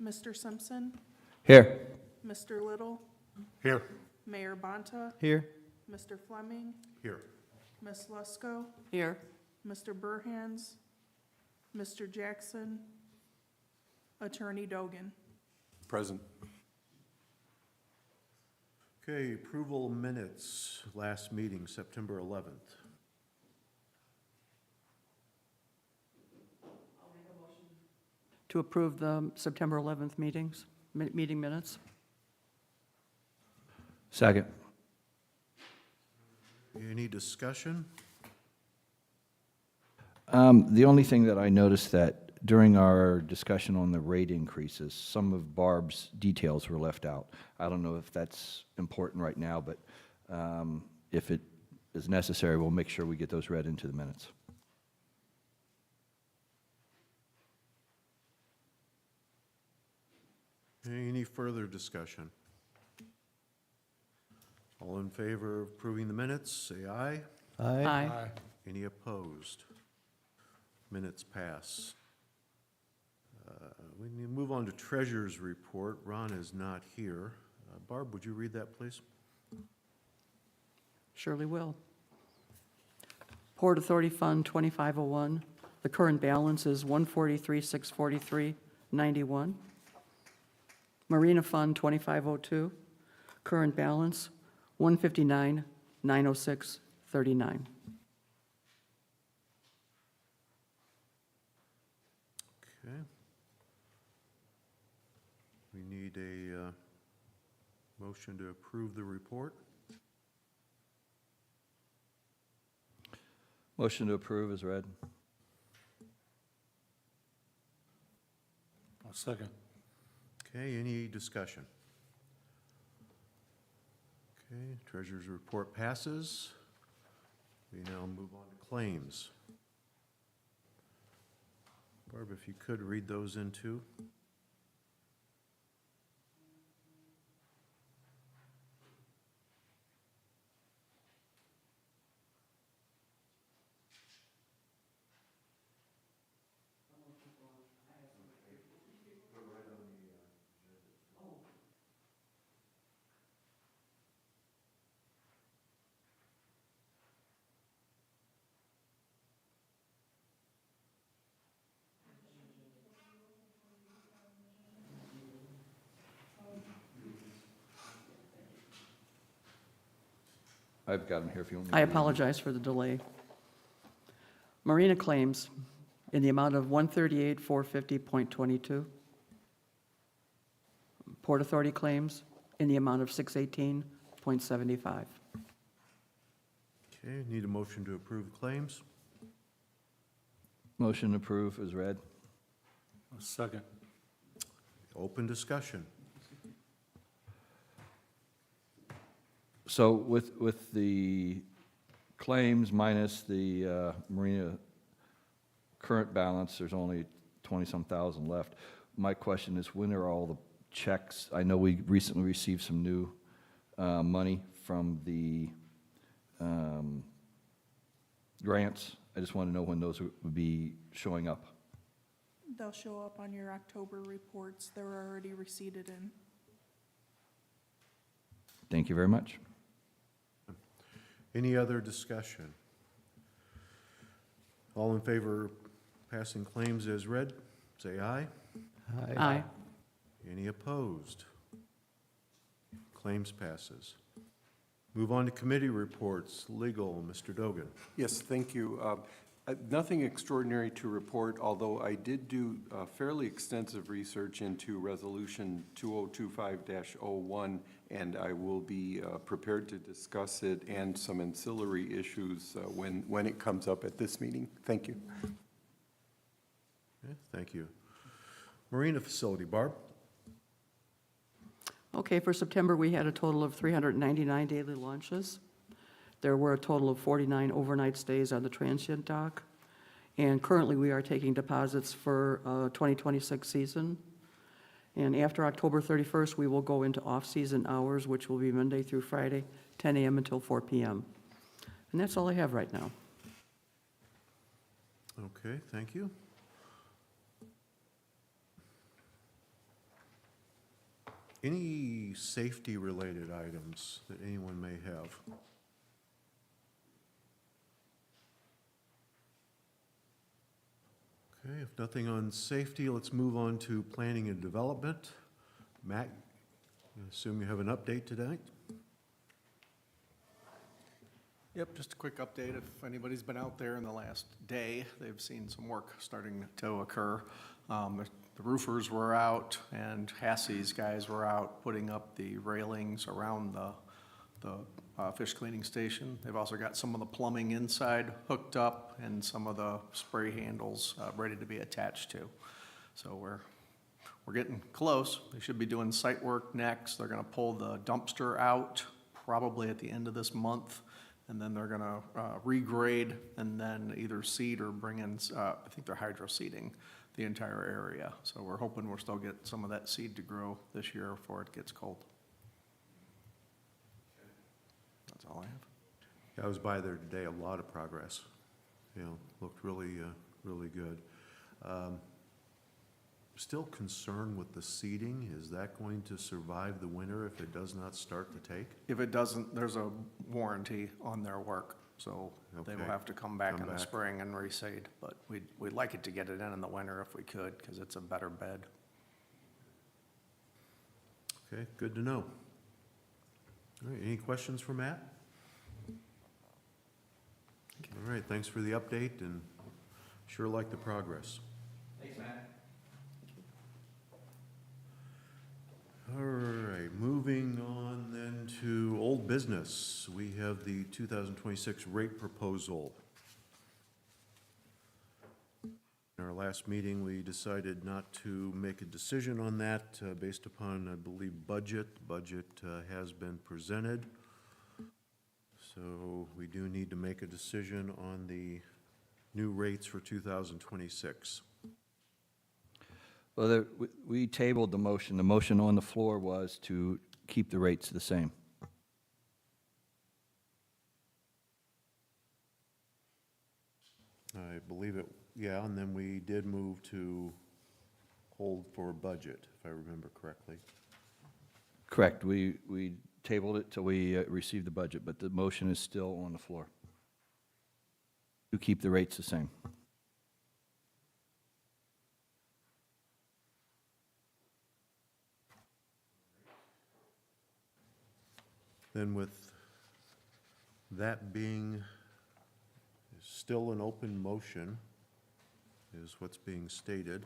Mr. Simpson, Here. Mr. Little, Here. Mayor Bonta, Here. Mr. Fleming, Here. Ms. Lesko, Here. Mr. Burhans, Mr. Jackson, Attorney Dogan. Present. Okay, approval minutes, last meeting, September 11th. To approve the September 11th meeting minutes. Second. Any discussion? The only thing that I noticed that during our discussion on the rate increases, some of Barb's details were left out. I don't know if that's important right now, but if it is necessary, we'll make sure we get those read into the minutes. Any further discussion? All in favor of approving the minutes, say aye. Aye. Any opposed? Minutes pass. We need to move on to Treasurer's Report. Ron is not here. Barb, would you read that, please? Surely will. Port Authority Fund 2501, the current balance is $143,643.91. Marina Fund 2502, current balance $159,906.39. Okay. We need a motion to approve the report. Motion to approve is read. I'll second. Okay, any discussion? Okay, Treasurer's Report passes. We now move on to claims. Barb, if you could read those in too. I've got them here if you want me to I read them. apologize for the delay. Marina claims in the amount of $138,450.22. Port Authority claims in the amount of $618.75. Okay, need a motion to approve claims. Motion to approve is read. I'll second. Open discussion. So with the claims minus the Marina current balance, there's only 20-some thousand left. My question is, when are all the checks? I know we recently received some new money from the grants. I just want to know when those would be showing up. They'll show up on your October reports. They're already receipted in. Thank you very much. Any other discussion? All in favor of passing claims as read, say aye. Aye. Any opposed? Claims passes. Move on to committee reports. Legal, Mr. Dogan. Yes, thank you. Nothing extraordinary to report, although I did do fairly extensive research into Resolution 2025-01, and I will be prepared to discuss it and some ancillary issues when it comes up at this meeting. Thank you. Okay, thank you. Marina Facility, Barb? Okay, for September, we had a total of 399 daily launches. There were a total of 49 overnight stays on the transient dock. And currently, we are taking deposits for 2026 season. And after October 31st, we will go into off-season hours, which will be Monday through Friday, 10 a.m. until 4 p.m. And that's all I have right now. Okay, thank you. Any safety-related items that anyone may have? Okay, if nothing on safety, let's move on to planning and development. Matt, I assume you have an update tonight? Yep, just a quick update. If anybody's been out there in the last day, they've seen some work starting to occur. The roofers were out and Hassey's guys were out putting up the railings around the fish cleaning station. They've also got some of the plumbing inside hooked up and some of the spray handles ready to be attached to. So we're getting close. They should be doing site work next. They're gonna pull the dumpster out probably at the end of this month. And then they're gonna regrade and then either seed or bring in, I think they're hydro seeding the entire area. So we're hoping we'll still get some of that seed to grow this year before it gets cold. That's all I have. Yeah, I was by there today, a lot of progress. You know, looked really, really good. Still concerned with the seeding. Is that going to survive the winter if it does not start to take? If it doesn't, there's a warranty on their work, so they will Okay. have to come back Come in the back. spring and reseed. But we'd like it to get it in the winter if we could, because it's a better bed. Okay, good to know. All right, any questions for Matt? All right, thanks for the update and sure like the progress. Thanks, Matt. All right, moving on then to old business. We have the 2026 rate proposal. In our last meeting, we decided not to make a decision on that based upon, I believe, budget. Budget has been presented. So we do need to make a decision on the new rates for 2026. Well, we tabled the motion. The motion on the floor was to keep the rates the same. I believe it, yeah, and then we did move to hold for budget, if I remember correctly. Correct. We tabled it till we received the budget, but the motion is still on the floor. To keep the rates the same. Then with that being still an open motion, is what's being stated.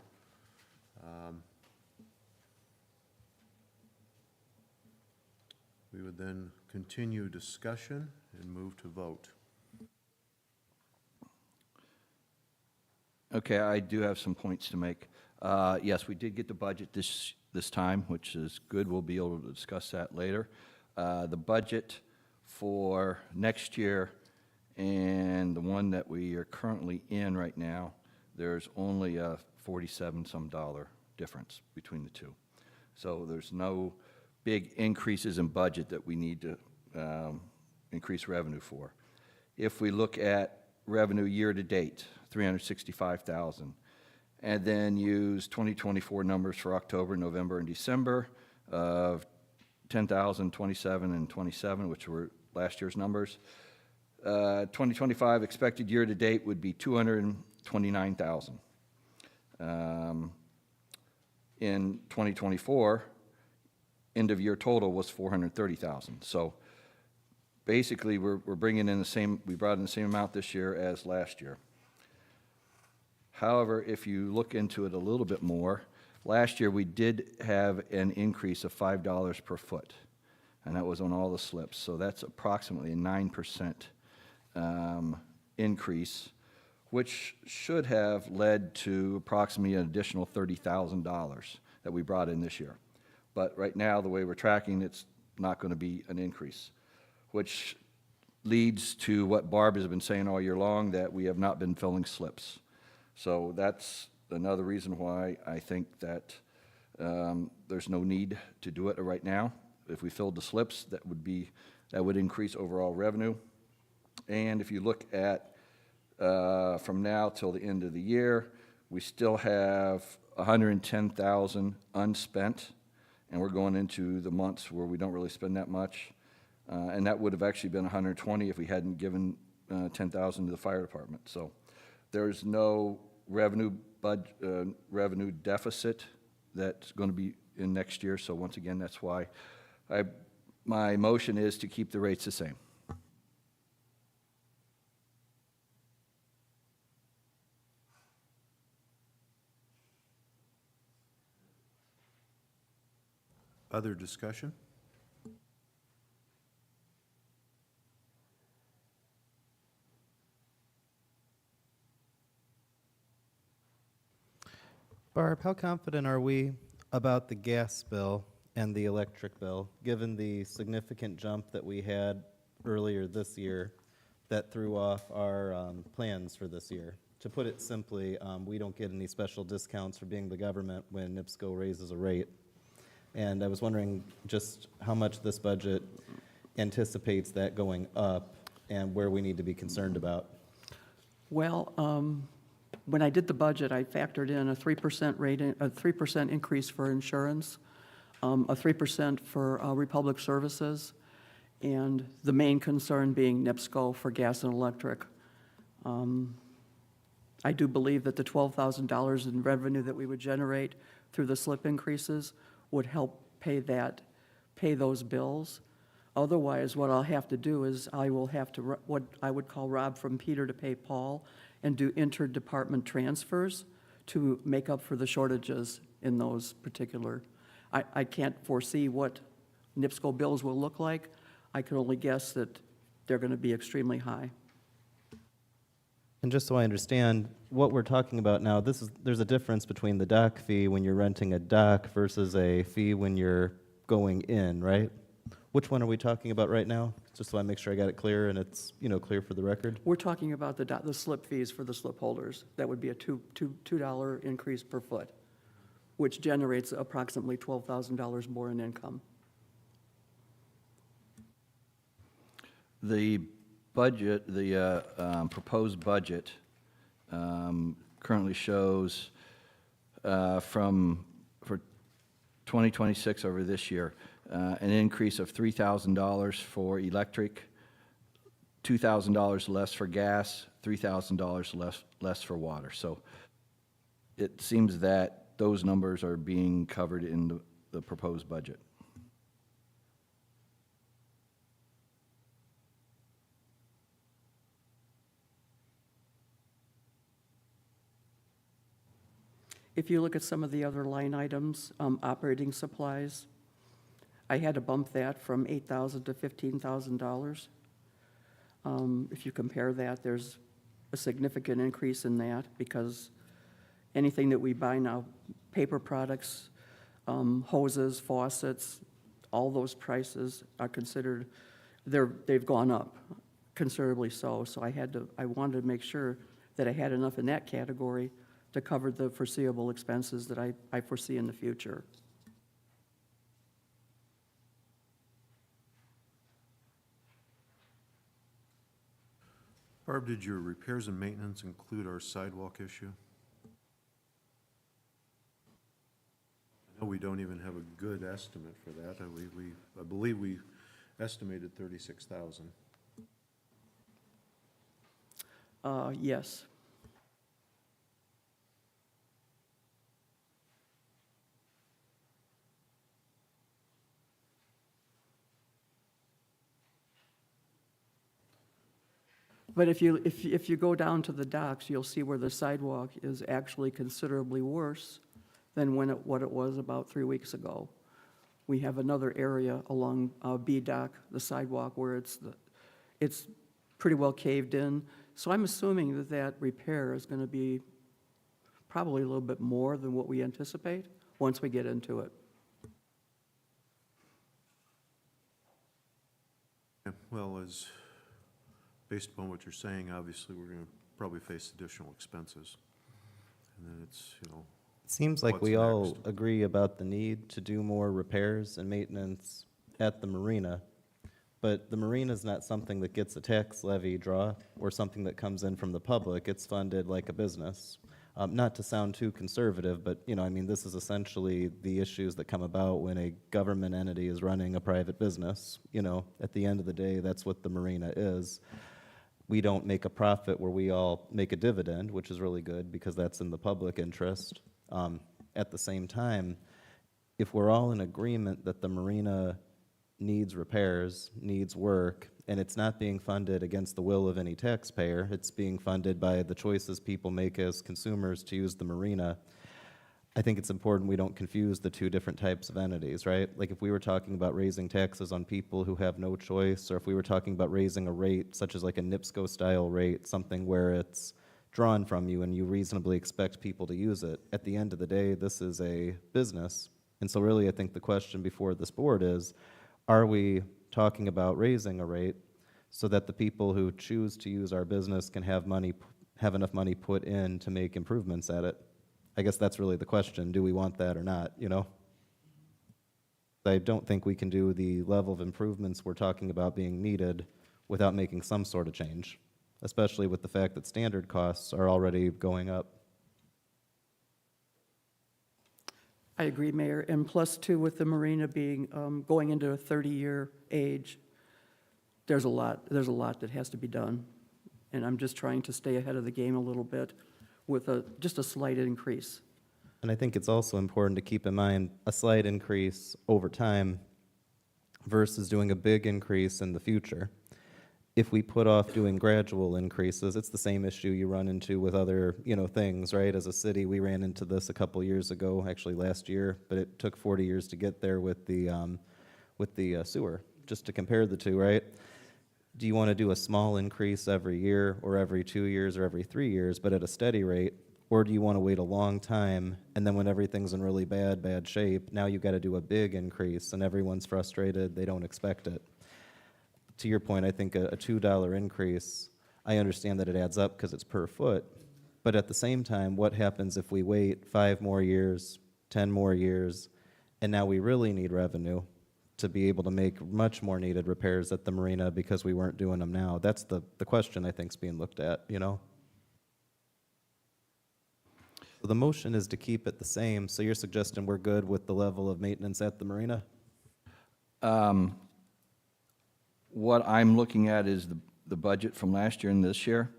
We would then continue discussion and move to vote. Okay, I do have some points to make. Yes, we did get the budget this time, which is good. We'll be able to discuss that later. The budget for next year and the one that we are currently in right now, there's only a $47-some difference between the two. So there's no big increases in budget that we need to increase revenue for. If we look at revenue year-to-date, $365,000, and then use 2024 numbers for October, November, and December of $10,000, $27,000, and $27,000, which were last year's numbers. 2025 expected year-to-date would be $229,000. In 2024, end-of-year total was $430,000. So basically, we're bringing in the same, we brought in the same amount this year as last year. However, if you look into it a little bit more, last year we did have an increase of $5 per foot, and that was on all the slips. So that's approximately a 9% increase, which should have led to approximately an additional $30,000 that we brought in this year. But right now, the way we're tracking, it's not going to be an increase, which leads to what Barb has been saying all year long, that we have not been filling slips. So that's another reason why I think that there's no need to do it right now. If we filled the slips, that would increase overall revenue. And if you look at from now till the end of the year, we still have $110,000 unspent, and we're going into the months where we don't really spend that much. And that would have actually been 120 if we hadn't given 10,000 to the fire department. So there's no revenue deficit that's going to be in next year. So once again, that's why my motion is to keep the rates the same. Other discussion? Barb, how confident are we about the gas bill and the electric bill, given the significant jump that we had earlier this year that threw off our plans for this year? To put it simply, we don't get any special discounts for being the government when NIPSCO raises a rate. And I was wondering just how much this budget anticipates that going up and where we need to be concerned about. Well, when I did the budget, I factored in a 3% rate, a 3% increase for insurance, a 3% for Republic Services, and the main concern being NIPSCO for gas and electric. I do believe that the $12,000 in revenue that we would generate through the slip increases would help pay those bills. Otherwise, what I'll have to do is I will have to, what I would call rob from Peter to pay Paul, and do interdepartment transfers to make up for the shortages in those particular. I can't foresee what NIPSCO bills will look like. I can only guess that they're going to be extremely high. And just so I understand, what we're talking about now, there's a difference between the dock fee when you're renting a dock versus a fee when you're going in, right? Which one are we talking about right now? Just so I make sure I got it clear and it's, clear for the record. We're talking about the slip fees for the slip holders. That would be a $2 increase per foot, which generates approximately $12,000 more in income. The budget, the proposed budget currently shows for 2026 over this year, an increase of $3,000 for electric, $2,000 less for gas, $3,000 less for water. So it seems that those numbers are being covered in the proposed budget. If you look at some of the other line items, operating supplies, I had to bump that from $8,000 to $15,000. If you compare that, there's a significant increase in that because anything that we buy now, paper products, hoses, faucets, all those prices are considered, they've gone up considerably so. So I wanted to make sure that I had enough in that category to cover the foreseeable expenses that I foresee in the future. Barb, did your repairs and maintenance include our sidewalk issue? I know we don't even have a good estimate for that. I believe we estimated 36,000. Yes. But if you go down to the docks, you'll see where the sidewalk is actually considerably worse than what it was about 3 weeks ago. We have another area along B dock, the sidewalk, where it's pretty well caved in. So I'm assuming that repair is going to be probably a little bit more than what we anticipate once we get into it. Yeah, well, based upon what you're saying, obviously, we're going to probably face additional expenses. And then it's, It seems like What's we all next? agree about the need to do more repairs and maintenance at the marina, but the marina is not something that gets a tax levy draw or something that comes in from the public. It's funded like a business. Not to sound too conservative, but, you know, I mean, this is essentially the issues that come about when a government entity is running a private business. You know, at the end of the day, that's what the marina is. We don't make a profit where we all make a dividend, which is really good because that's in the public interest. At the same time, if we're all in agreement that the marina needs repairs, needs work, and it's not being funded against the will of any taxpayer, it's being funded by the choices people make as consumers to use the marina, I think it's important we don't confuse the two different types of entities, right? Like if we were talking about raising taxes on people who have no choice, or if we were talking about raising a rate such as like a NIPSCO-style rate, something where it's drawn from you and you reasonably expect people to use it, at the end of the day, this is a business. And so really, I think the question before this board is, are we talking about raising a rate so that the people who choose to use our business can have enough money put in to make improvements at it? I guess that's really the question. Do we want that or not, you know? I don't think we can do the level of improvements we're talking about being needed without making some sort of change, especially with the fact that standard costs are already going up. I agree, Mayor, and plus too, with the marina being, going into a 30-year age, there's a lot that has to be done. And I'm just trying to stay ahead of the game a little bit with just a slight increase. And I think it's also important to keep in mind a slight increase over time versus doing a big increase in the future. If we put off doing gradual increases, it's the same issue you run into with other, you know, things, right? As a city, we ran into this a couple years ago, actually last year, but it took 40 years to get there with the sewer, just to compare the two, right? Do you want to do a small increase every year or every 2 years or every 3 years, but at a steady rate? Or do you want to wait a long time, and then when everything's in really bad shape, now you've got to do a big increase, and everyone's frustrated, they don't expect it. To your point, I think a $2 increase, I understand that it adds up because it's per foot, but at the same time, what happens if we wait 5 more years, 10 more years, and now we really need revenue to be able to make much more needed repairs at the marina because we weren't doing them now? That's the question I think is being looked at, you know? So the motion is to keep it the same, so you're suggesting we're good with the level of maintenance at the marina? What I'm looking at is the budget from last year and this year.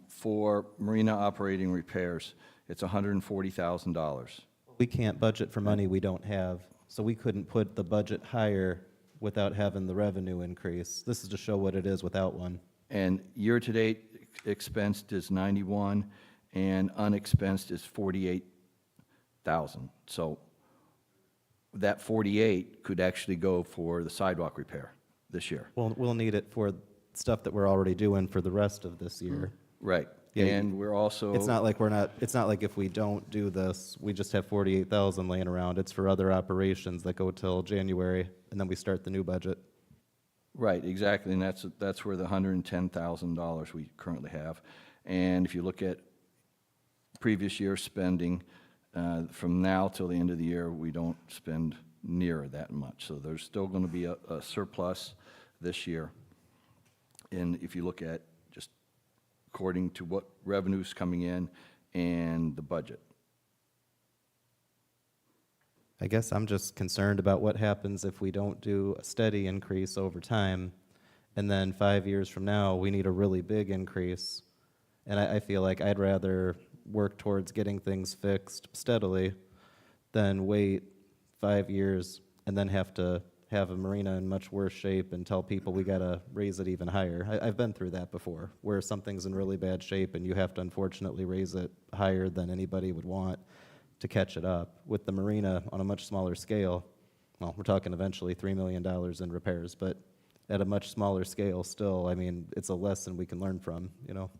For marina operating repairs, it's $140,000. We can't budget for money we don't have, so we couldn't put the budget higher without having the revenue increase. This is to show what it is without one. And year-to-date expensed is 91, and unexpensed is 48,000. So that 48 could actually go for the sidewalk repair this year. We'll need it for stuff that we're already doing for the rest of this year. Right. Yeah, And we're also. It's not like if we don't do this, we just have 48,000 laying around. It's for other operations that go till January, and then we start the new budget. Right, exactly, and that's where the $110,000 we currently have. And if you look at previous year spending, from now till the end of the year, we don't spend near that much. So there's still going to be a surplus this year. And if you look at just according to what revenue's coming in and the budget. I guess I'm just concerned about what happens if we don't do a steady increase over time, and then 5 years from now, we need a really big increase. And I feel like I'd rather work towards getting things fixed steadily than wait 5 years and then have to have a marina in much worse shape and tell people we got to raise it even higher. I've been through that before, where something's in really bad shape and you have to unfortunately raise it higher than anybody would want to catch it up. With the marina on a much smaller scale, well, we're talking eventually $3 million in repairs, but at a much smaller scale still, I mean, it's a lesson we can learn from, you know?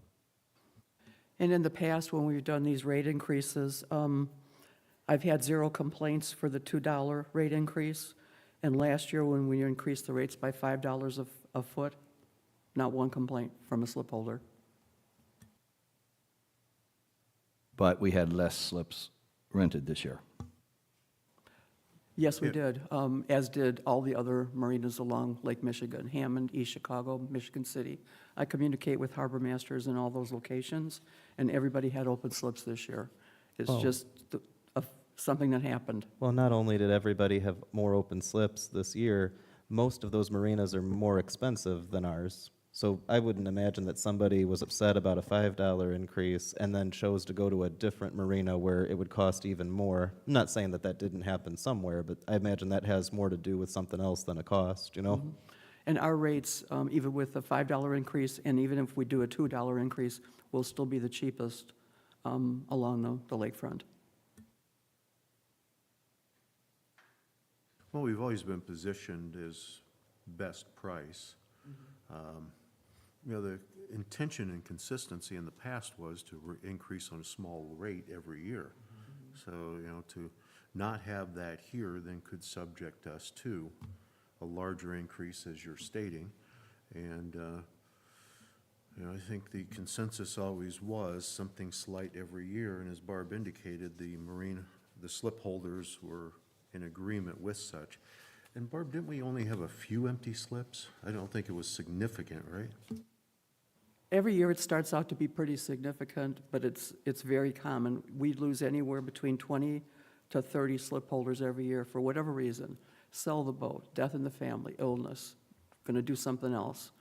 And in the past, when we've done these rate increases, I've had 0 complaints for the $2 rate increase. And last year, when we increased the rates by $5 a foot, not one complaint from a slip holder. But we had less slips rented this year. Yes, we Yeah. did, as did all the other marinas along Lake Michigan, Hammond, East Chicago, Michigan City. I communicate with harbor masters in all those locations, and everybody had open slips this year. It's Oh. just something that happened. Well, not only did everybody have more open slips this year, most of those marinas are more expensive than ours. So I wouldn't imagine that somebody was upset about a $5 increase and then chose to go to a different marina where it would cost even more. I'm not saying that that didn't happen somewhere, but I imagine that has more to do with something else than a cost, you know? And our rates, even with a $5 increase, and even if we do a $2 increase, will still be the cheapest along the lakefront. Well, we've always been positioned as best price. You know, the intention and consistency in the past was to increase on a small rate every year. So, you know, to not have that here then could subject us to a larger increase, as you're stating. And, you know, I think the consensus always was something slight every year, and as Barb indicated, the slip holders were in agreement with such. And Barb, didn't we only have a few empty slips? I don't think it was significant, right? Every year, it starts out to be pretty significant, but it's very common. We lose anywhere between 20 to 30 slip holders every year for whatever reason. Sell the boat, death in the family, illness, going to do something else.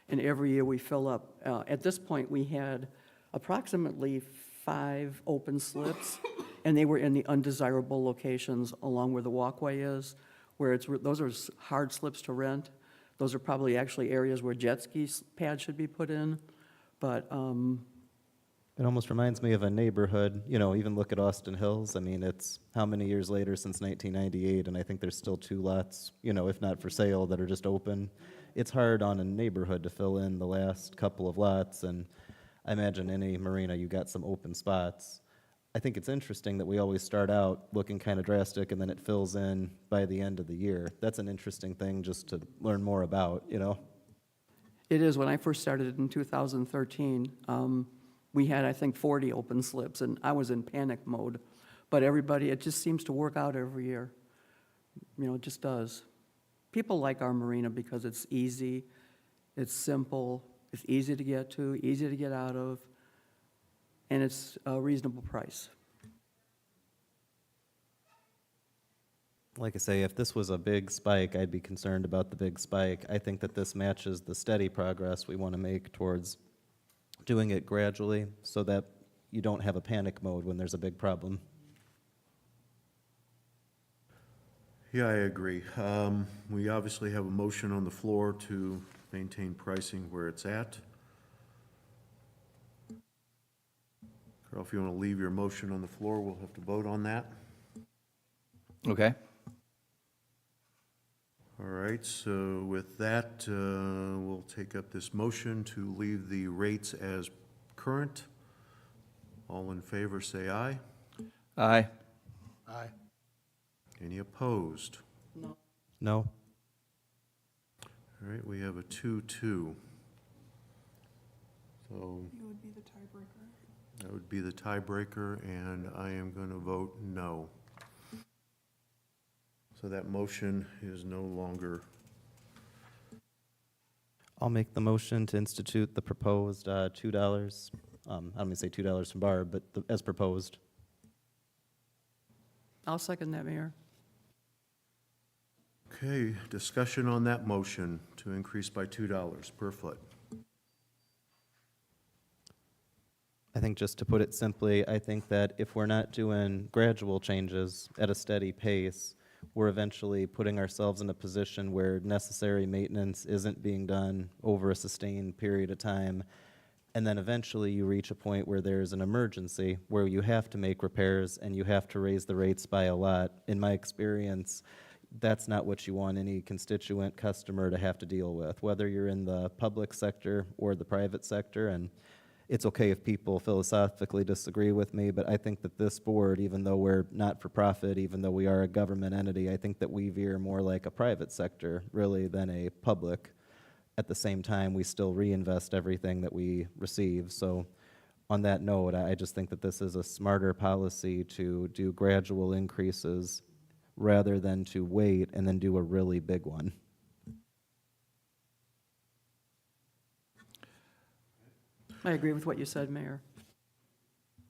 And every year we fill up. At this point, we had approximately 5 open slips, and they were in the undesirable locations along where the walkway is, where those are hard slips to rent. Those are probably actually areas where jet ski pads should be put in. But It almost reminds me of a neighborhood, you know, even look at Austin Hills. I mean, it's how many years later since 1998, and I think there's still 2 lots, you know, if not for sale, that are just open. It's hard on a neighborhood to fill in the last couple of lots, and I imagine any marina, you got some open spots. I think it's interesting that we always start out looking kind of drastic, and then it fills in by the end of the year. That's an interesting thing just to learn more about, you know? it is, when I first started in 2013, we had, I think, 40 open slips, and I was in panic mode. But everybody, it just seems to work out every year. You know, it just does. People like our marina because it's easy, it's simple, it's easy to get to, easy to get out of, and it's a reasonable price. Like I say, if this was a big spike, I'd be concerned about the big spike. I think that this matches the steady progress we want to make towards doing it gradually so that you don't have a panic mode when there's a big problem. Yeah, I agree. We obviously have a motion on the floor to maintain pricing where it's at. Carl, if you want to leave your motion on the floor, we'll have to vote on that. Okay. All right, so with that, we'll take up this motion to leave the rates as current. All in favor, say aye. Aye. Aye. Any opposed? No? All right, we have a 2-2. So You would be the tiebreaker. that would be the tiebreaker, and I am going to vote no. So that motion is no longer, I'll make the motion to institute the proposed $2. I don't mean to say $2 from Barb, but as proposed. I'll second that, Mayor. okay, discussion on that motion to increase by $2 per foot. I think just to put it simply, I think that if we're not doing gradual changes at a steady pace, we're eventually putting ourselves in a position where necessary maintenance isn't being done over a sustained period of time. And then eventually you reach a point where there's an emergency, where you have to make repairs and you have to raise the rates by a lot. In my experience, that's not what you want any constituent customer to have to deal with, whether you're in the public sector or the private sector. And it's okay if people philosophically disagree with me, but I think that this board, even though we're not for profit, even though we are a government entity, I think that we veer more like a private sector, really, than a public. At the same time, we still reinvest everything that we receive. So on that note, I just think that this is a smarter policy to do gradual increases rather than to wait and then do a really big one. I agree with what you said, Mayor.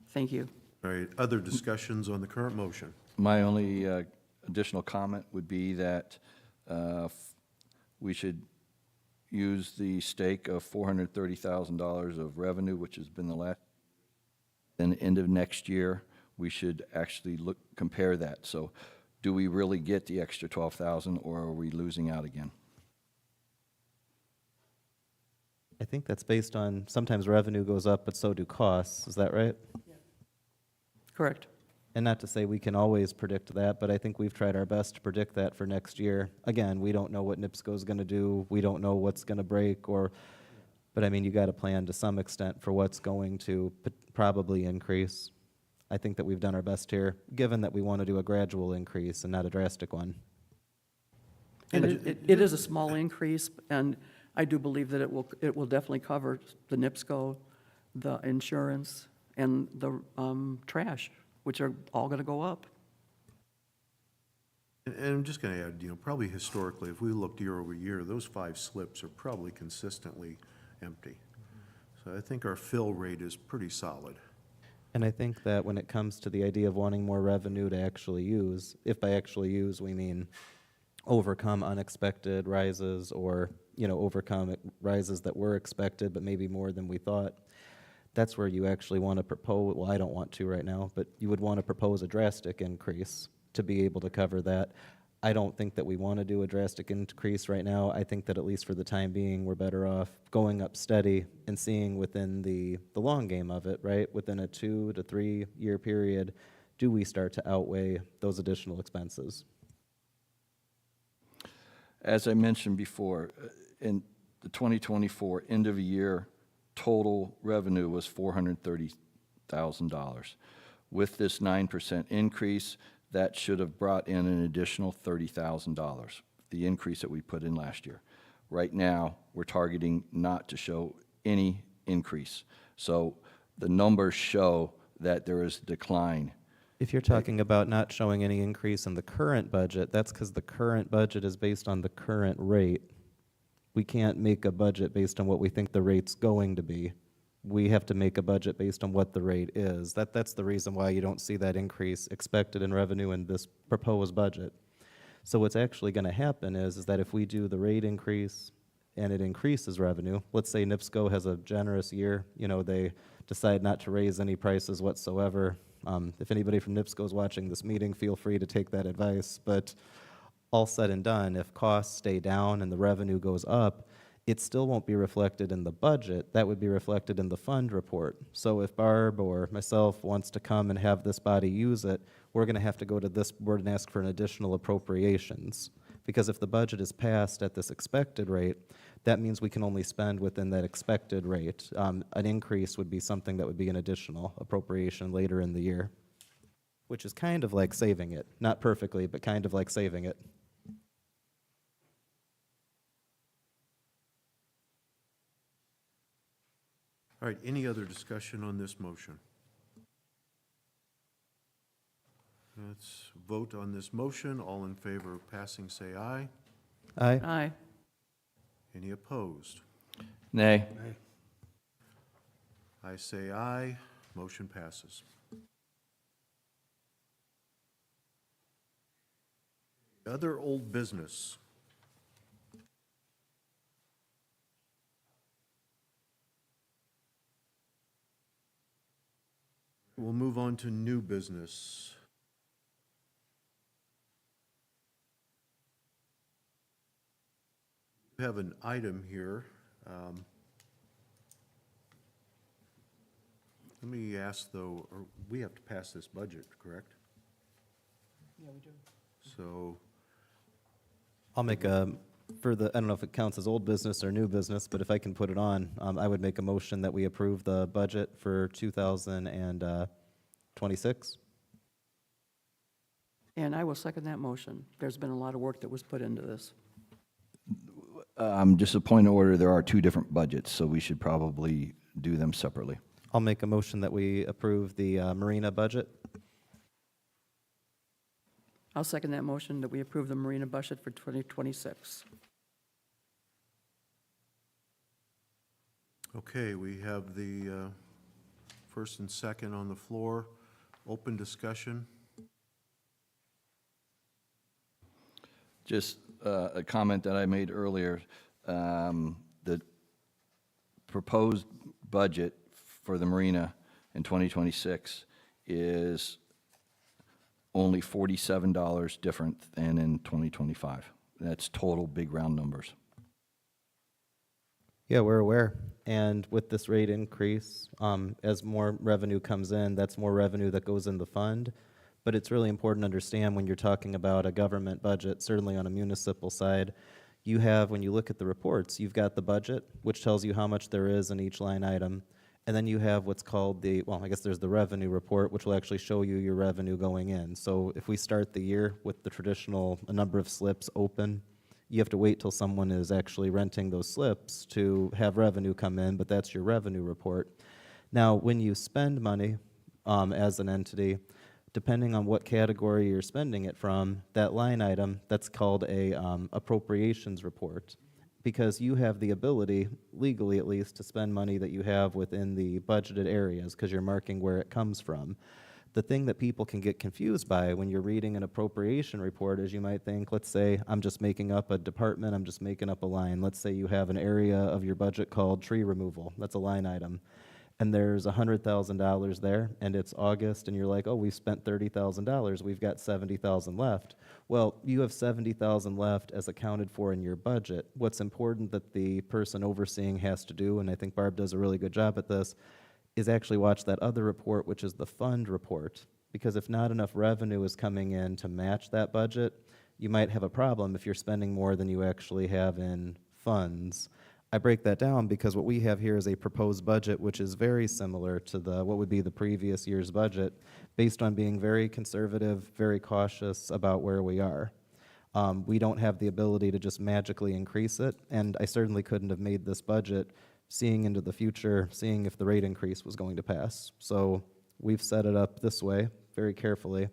Thank you. All right, other discussions on the current motion? My only additional comment would be that we should use the stake of $430,000 of revenue, which has been the last, then end of next year, we should actually compare that. So do we really get the extra 12,000 or are we losing out again? I think that's based on, sometimes revenue goes up, but so do costs. Is that right? Correct. And not to say we can always predict that, but I think we've tried our best to predict that for next year. Again, we don't know what NIPSCO's going to do. We don't know what's going to break but I mean, you got to plan to some extent for what's going to probably increase. I think that we've done our best here, given that we want to do a gradual increase and not a drastic one. And it is a small increase, and I do believe that it will definitely cover the NIPSCO, the insurance, and the trash, which are all going to go up. And I'm just going to add, probably historically, if we looked year over year, those 5 slips are probably consistently empty. So I think our fill rate is pretty solid. And I think that when it comes to the idea of wanting more revenue to actually use, if by actually use we mean overcome unexpected rises or, overcome rises that were expected but maybe more than we thought, that's where you actually want to propose, well, I don't want to right now, but you would want to propose a drastic increase to be able to cover that. I don't think that we want to do a drastic increase right now. I think that at least for the time being, we're better off going up steady and seeing within the long game of it, right? Within a 2 to 3 year period, do we start to outweigh those additional expenses? As I mentioned before, in the 2024 end of year, total revenue was $430,000. With this 9% increase, that should have brought in an additional $30,000, the increase that we put in last year. Right now, we're targeting not to show any increase. So the numbers show that there is decline. If you're talking about not showing any increase in the current budget, that's because the current budget is based on the current rate. We can't make a budget based on what we think the rate's going to be. We have to make a budget based on what the rate is. That's the reason why you don't see that increase expected in revenue in this proposed budget. So what's actually going to happen is that if we do the rate increase and it increases revenue, let's say NIPSCO has a generous year, they decide not to raise any prices whatsoever. If anybody from NIPSCO is watching this meeting, feel free to take that advice. But all said and done, if costs stay down and the revenue goes up, it still won't be reflected in the budget. That would be reflected in the fund report. So if Barb or myself wants to come and have this body use it, we're going to have to go to this board and ask for an additional appropriations. Because if the budget is passed at this expected rate, that means we can only spend within that expected rate. An increase would be something that would be an additional appropriation later in the year, which is kind of like saving it. Not perfectly, but kind of like saving it. All right, any other discussion on this motion? Let's vote on this motion. All in favor of passing, say aye. Aye. Aye. Any opposed? Nay. I say aye. Motion passes. Other old business. We'll move on to new business. We have an item here. Let me ask, though, we have to pass this budget, correct? Yeah, we do. So, I'll make I don't know if it counts as old business or new business, but if I can put it on, I would make a motion that we approve the budget for 2026. And I will second that motion. There's been a lot of work that was put into this. Just a point of order, there are 2 different budgets, so we should probably do them separately. I'll make a motion that we approve the marina budget. I'll second that motion that we approve the marina budget for 2026. Okay, we have the first and second on the floor. Open discussion. Just a comment that I made earlier, the proposed budget for the marina in 2026 is only $47 different than in 2025. That's total big round numbers. Yeah, we're aware. And with this rate increase, as more revenue comes in, that's more revenue that goes in the fund. But it's really important to understand when you're talking about a government budget, certainly on a municipal side, you have, when you look at the reports, you've got the budget, which tells you how much there is in each line item. And then you have what's called the, well, I guess there's the revenue report, which will actually show you your revenue going in. So if we start the year with the traditional, a number of slips open, you have to wait till someone is actually renting those slips to have revenue come in, but that's your revenue report. Now, when you spend money as an entity, depending on what category you're spending it from, that line item, that's called a appropriations report, because you have the ability, legally at least, to spend money that you have within the budgeted areas because you're marking where it comes from. The thing that people can get confused by when you're reading an appropriation report is you might think, let's say, I'm just making up a department, I'm just making up a line. Let's say you have an area of your budget called tree removal. That's a line item. And there's $100,000 there, and it's August, and you're like, oh, we've spent $30,000, we've got $70,000 left. Well, you have $70,000 left as accounted for in your budget. What's important that the person overseeing has to do, and I think Barb does a really good job at this, is actually watch that other report, which is the fund report. Because if not enough revenue is coming in to match that budget, you might have a problem if you're spending more than you actually have in funds. I break that down because what we have here is a proposed budget which is very similar to what would be the previous year's budget, based on being very conservative, very cautious about where we are. We don't have the ability to just magically increase it, and I certainly couldn't have made this budget seeing into the future, seeing if the rate increase was going to pass. So we've set it up this way, very carefully.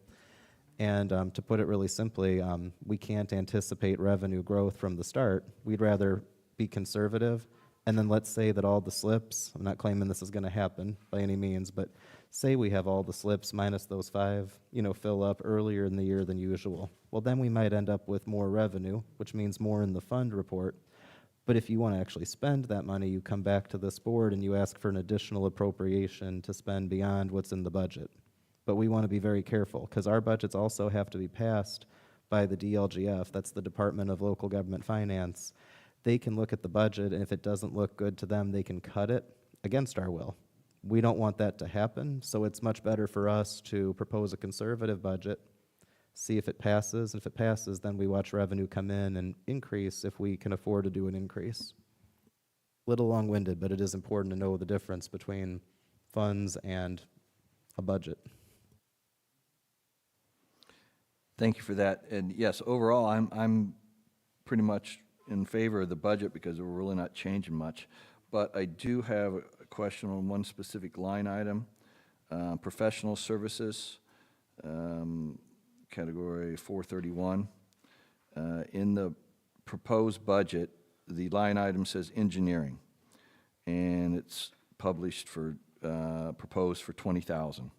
And to put it really simply, we can't anticipate revenue growth from the start. We'd rather be conservative, and then let's say that all the slips, I'm not claiming this is going to happen by any means, but say we have all the slips minus those 5, fill up earlier in the year than usual. Well, then we might end up with more revenue, which means more in the fund report. But if you want to actually spend that money, you come back to this board and you ask for an additional appropriation to spend beyond what's in the budget. But we want to be very careful, because our budgets also have to be passed by the DLGF, that's the Department of Local Government Finance. They can look at the budget, and if it doesn't look good to them, they can cut it against our will. We don't want that to happen, so it's much better for us to propose a conservative budget, see if it passes, and if it passes, then we watch revenue come in and increase if we can afford to do an increase. A little long-winded, but it is important to know the difference between funds and a budget. Thank you for that. And yes, overall, I'm pretty much in favor of the budget because we're really not changing much. But I do have a question on one specific line item, professional services, category 431. In the proposed budget, the line item says engineering, and it's published for, proposed for $20,000.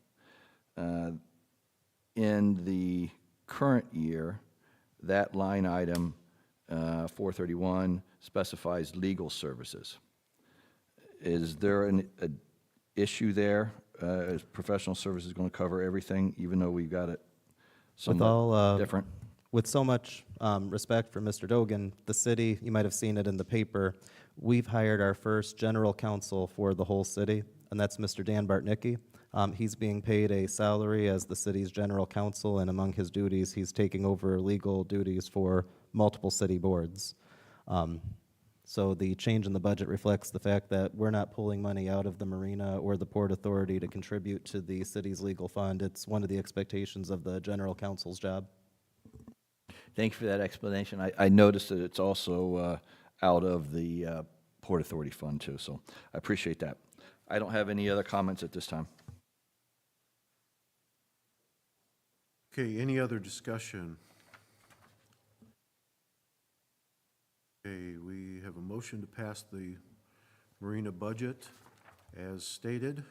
In the current year, that line item 431 specifies legal services. Is there an issue there? Is professional services going to cover everything, even though we've got it somewhat different? With so much respect for Mr. Dogan, the city, you might have seen it in the paper, we've hired our first general counsel for the whole city, and that's Mr. Dan Bartnicki. He's being paid a salary as the city's general counsel, and among his duties, he's taking over legal duties for multiple city boards. So the change in the budget reflects the fact that we're not pulling money out of the marina or the Port Authority to contribute to the city's legal fund. It's one of the expectations of the general counsel's job. Thank you for that explanation. I noticed that it's also out of the Port Authority Fund, too, so I appreciate that. I don't have any other comments at this time. Okay, any other discussion? Okay, we have a motion to pass the marina budget as stated.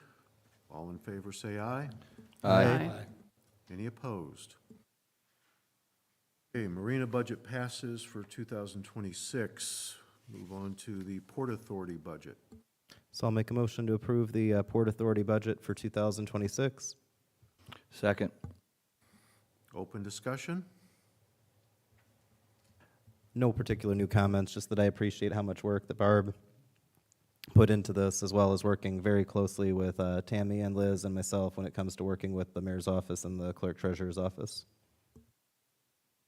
All in favor, say aye. Any opposed? Okay, marina budget passes for 2026. Move on to the Port Authority budget. So I'll make a motion to approve the Port Authority budget for 2026. Second. Open discussion? No particular new comments, just that I appreciate how much work that Barb put into this, as well as working very closely with Tammy and Liz and myself when it comes to working with the mayor's office and the clerk treasurer's office.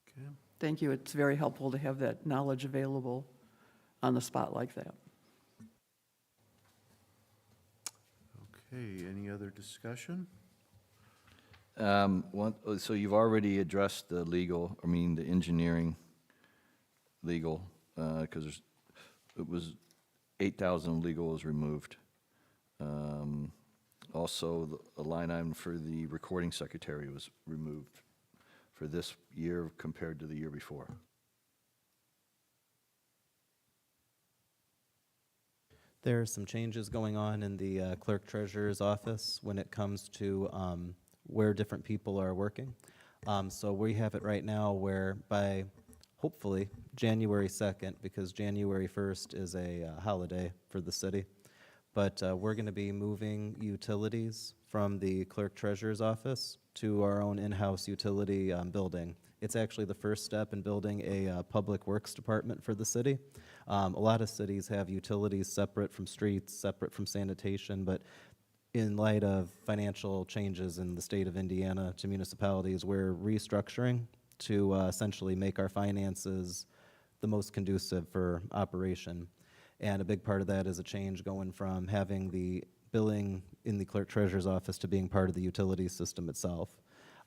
Okay, Thank you. It's very helpful to have that knowledge available on the spot like that. okay, any other discussion? So you've already addressed the legal, the engineering legal, because it was 8,000 legal was removed. Also, a line item for the recording secretary was removed for this year compared to the year before. There are some changes going on in the clerk treasurer's office when it comes to where different people are working. So we have it right now where by hopefully January 2nd, because January 1st is a holiday for the city, but we're going to be moving utilities from the clerk treasurer's office to our own in-house utility building. It's actually the first step in building a public works department for the city. A lot of cities have utilities separate from streets, separate from sanitation, but in light of financial changes in the state of Indiana to municipalities, we're restructuring to essentially make our finances the most conducive for operation. And a big part of that is a change going from having the billing in the clerk treasurer's office to being part of the utility system itself.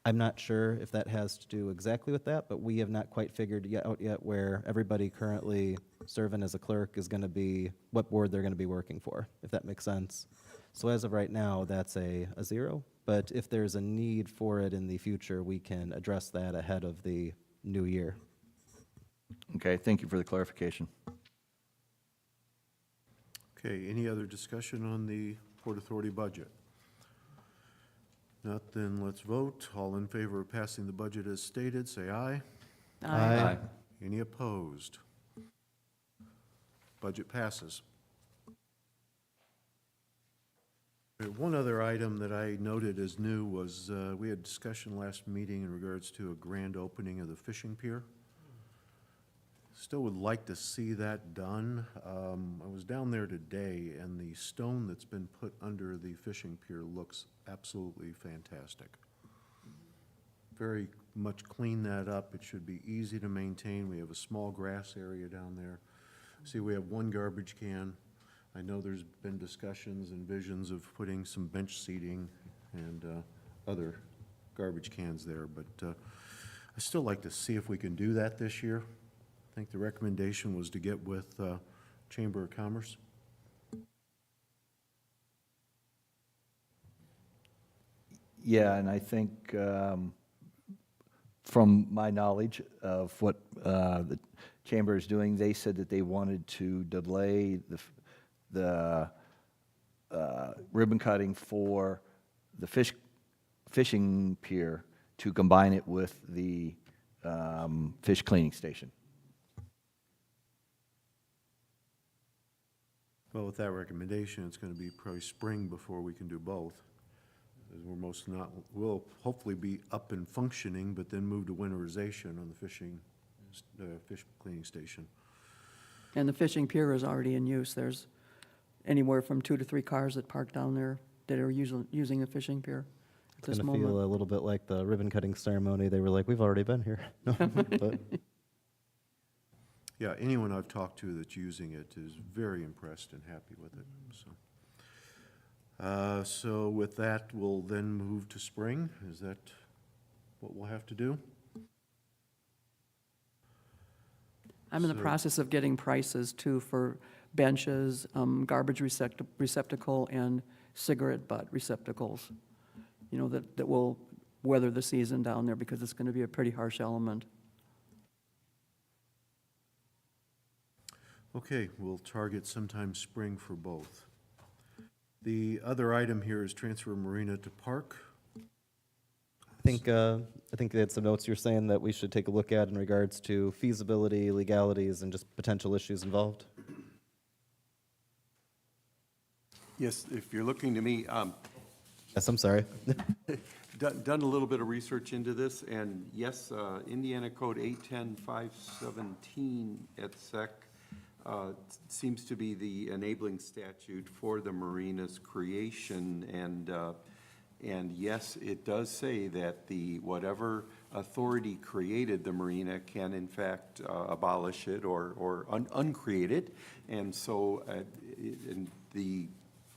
I'm not sure if that has to do exactly with that, but we have not quite figured out yet where everybody currently serving as a clerk is going to be, what board they're going to be working for, if that makes sense. So as of right now, that's a zero, but if there's a need for it in the future, we can address that ahead of the new year. Okay, thank you for the clarification. Okay, any other discussion on the Port Authority budget? Not, then let's vote. All in favor of passing the budget as stated, say aye. Aye. Any opposed? Budget passes. One other item that I noted as new was, we had discussion last meeting in regards to a grand opening of the fishing pier. Still would like to see that done. I was down there today, and the stone that's been put under the fishing pier looks absolutely fantastic. Very much clean that up. It should be easy to maintain. We have a small grass area down there. See, we have one garbage can. I know there's been discussions and visions of putting some bench seating and other garbage cans there, but I still like to see if we can do that this year. I think the recommendation was to get with Chamber of Commerce. Yeah, and I think from my knowledge of what the chamber is doing, they said that they wanted to delay the ribbon cutting for the fishing pier to combine it with the fish cleaning station. Well, with that recommendation, it's going to be probably spring before we can do both. As we're most not, we'll hopefully be up and functioning, but then move to winterization on the fish cleaning station. And the fishing pier is already in use. There's anywhere from 2 to 3 cars that park down there that are using the fishing pier at It's this going to feel moment. a little bit like the ribbon cutting ceremony. They were like, we've already been here. But Yeah, anyone I've talked to that's using it is very impressed and happy with it, so. So with that, we'll then move to spring. Is that what we'll have to do? I'm in the So- process of getting prices too for benches, garbage receptacle, and cigarette butt receptacles. You know, that will weather the season down there because it's going to be a pretty harsh element. Okay, we'll target sometime spring for both. The other item here is transfer marina to park. I think they had some notes you're saying that we should take a look at in regards to feasibility, legalities, and just potential issues involved. Yes, if you're looking to me, Yes, I'm sorry. done a little bit of research into this, and yes, Indiana Code 810-517 et sec. Seems to be the enabling statute for the marina's creation, and yes, it does say that the, whatever authority created the marina can in fact abolish it or uncreate it. And so in the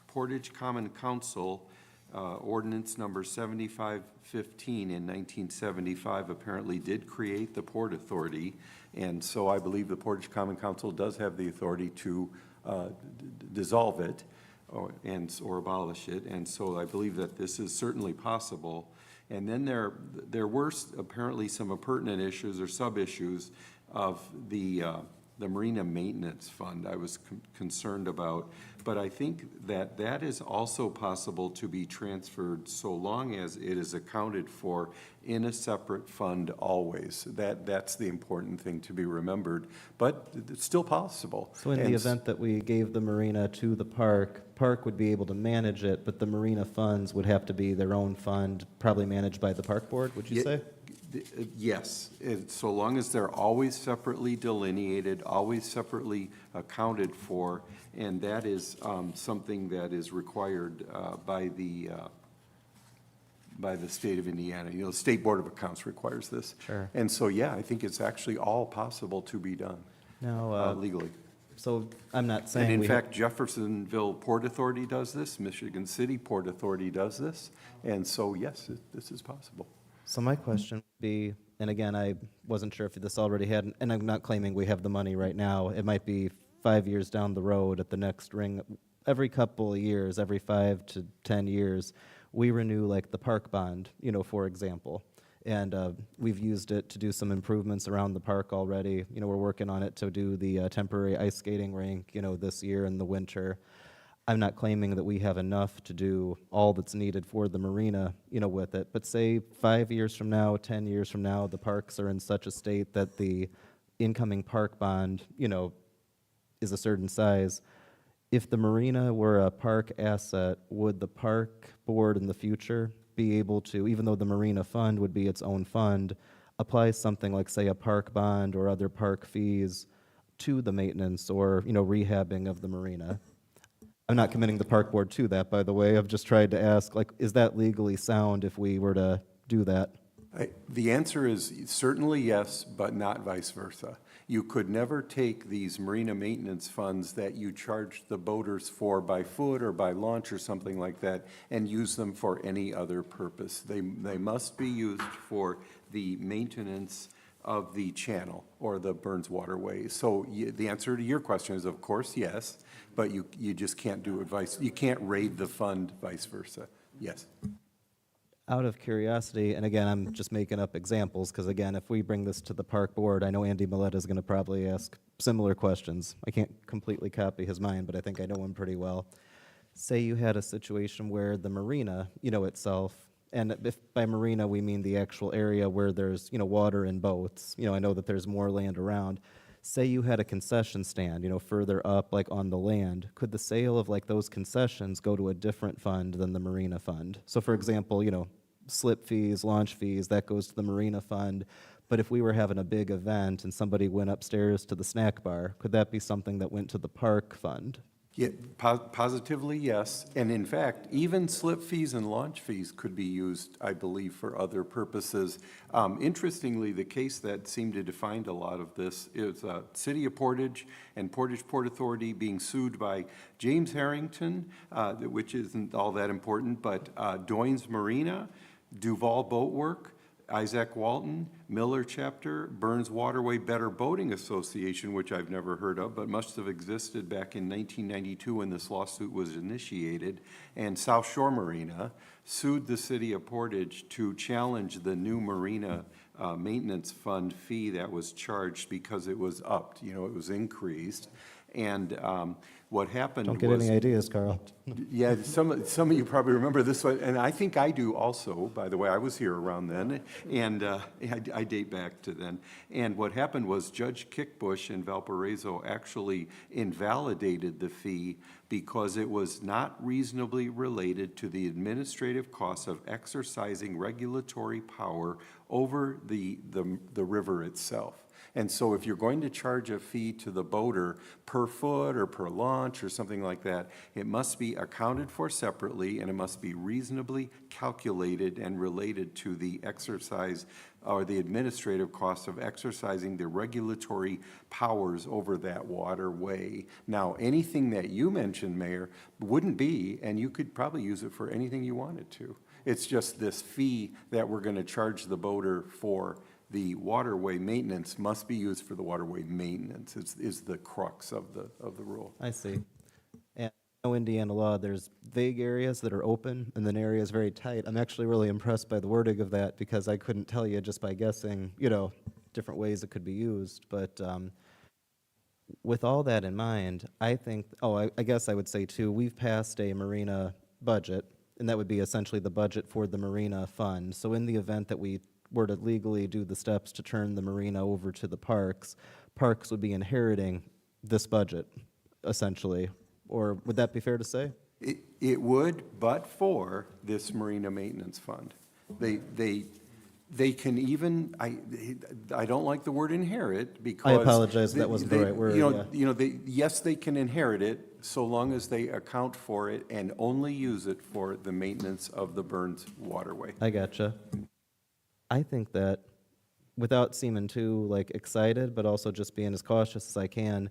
Portage Common Council, ordinance number 7515 in 1975 apparently did create the Port Authority. And so I believe the Portage Common Council does have the authority to dissolve it or abolish it. And so I believe that this is certainly possible. And then there were apparently some pertinent issues or sub-issues of the Marina Maintenance Fund I was concerned about. But I think that that is also possible to be transferred so long as it is accounted for in a separate fund always. That's the important thing to be remembered, but it's still possible. So in the event that we gave the marina to the park would be able to manage it, but the marina funds would have to be their own fund, probably managed by the park board, would you say? Yes, so long as they're always separately delineated, always separately accounted for, and that is something that is required by the state of Indiana. You know, the State Board of Accounts requires this. Sure. And so, yeah, I think it's actually all possible to be done Now, legally. so I'm not saying And in we fact, Jeffersonville Port Authority does this, Michigan City Port Authority does this, and so, yes, this is possible. So my question would be, and again, I wasn't sure if this already had, and I'm not claiming we have the money right now. It might be 5 years down the road at the next ring. Every couple of years, every 5 to 10 years, we renew like the park bond, you know, for example. And we've used it to do some improvements around the park already. You know, we're working on it to do the temporary ice skating rink, you know, this year in the winter. I'm not claiming that we have enough to do all that's needed for the marina, you know, with it. But say 5 years from now, 10 years from now, the parks are in such a state that the incoming park bond, you know, is a certain size. If the marina were a park asset, would the park board in the future be able to, even though the marina fund would be its own fund, apply something like, say, a park bond or other park fees to the maintenance or, you know, rehabbing of the marina? I'm not committing the park board to that, by the way. I've just tried to ask, like, is that legally sound if we were to do that? The answer is certainly yes, but not vice versa. You could never take these marina maintenance funds that you charge the boaters for by foot or by launch or something like that and use them for any other purpose. They must be used for the maintenance of the channel or the Burns waterway. So the answer to your question is, of course, yes, but you just can't do it you can't raid the fund vice versa. Yes. Out of curiosity, and again, I'm just making up examples, because again, if we bring this to the park board, I know Andy Milletta is going to probably ask similar questions. I can't completely copy his mind, but I think I know him pretty well. Say you had a situation where the marina, you know, itself, and if by marina we mean the actual area where there's, you know, water and boats, you know, I know that there's more land around. Say you had a concession stand, you know, further up, like on the land, could the sale of like those concessions go to a different fund than the marina fund? So for example, you know, slip fees, launch fees, that goes to the marina fund. But if we were having a big event and somebody went upstairs to the snack bar, could that be something that went to the park fund? Yeah, positively, yes. And in fact, even slip fees and launch fees could be used, I believe, for other purposes. Interestingly, the case that seemed to define a lot of this is City of Portage and Portage Port Authority being sued by James Harrington, which isn't all that important, but Doynes Marina, Duval Boat Work, Isaac Walton, Miller Chapter, Burns Waterway Better Boating Association, which I've never heard of, but must have existed back in 1992 when this lawsuit was initiated, and South Shore Marina sued the city of Portage to challenge the new marina maintenance fund fee that was charged because it was upped, it was increased. And what happened was... Don't get any ideas, Carl. Yeah, some of you probably remember this one, and I think I do also, by the way. I was here around then, and I date back to then. And what happened was Judge Kickbush in Valparaiso actually invalidated the fee because it was not reasonably related to the administrative costs of exercising regulatory power over the river itself. And so if you're going to charge a fee to the boater per foot or per launch or something like that, it must be accounted for separately, and it must be reasonably calculated and related to the exercise or the administrative costs of exercising the regulatory powers over that waterway. Now, anything that you mentioned, Mayor, wouldn't be, and you could probably use it for anything you wanted to. It's just this fee that we're going to charge the boater for the waterway maintenance must be used for the waterway maintenance, is the crux of the rule. I see. And in Indiana law, there's vague areas that are open and then areas very tight. I'm actually really impressed by the wording of that because I couldn't tell you just by guessing, different ways it could be used. But with all that in mind, I think, I guess I would say too, we've passed a marina budget, and that would be essentially the budget for the marina fund. So in the event that we were to legally do the steps to turn the marina over to the parks would be inheriting this budget, essentially. Or would that be fair to say? It would, but for this marina maintenance fund. They can even, I don't like the word inherit because... I apologize, that wasn't the right word, yes, they can inherit it so long as they account for it and only use it for the maintenance of the Burns waterway. I gotcha. I think that without seeming too excited, but also just being as cautious as I can,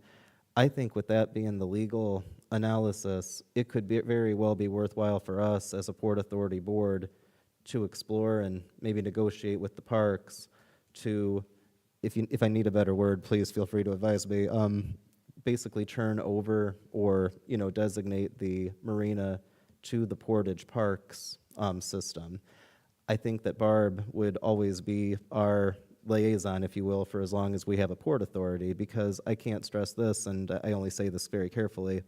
I think with that being the legal analysis, it could very well be worthwhile for us as a Port Authority board to explore and maybe negotiate with the parks to, if I need a better word, please feel free to advise me, basically turn over or, designate the marina to the Portage Parks system. I think that Barb would always be our liaison, if you will, for as long as we have a Port Authority, because I can't stress this, and I only say this very carefully.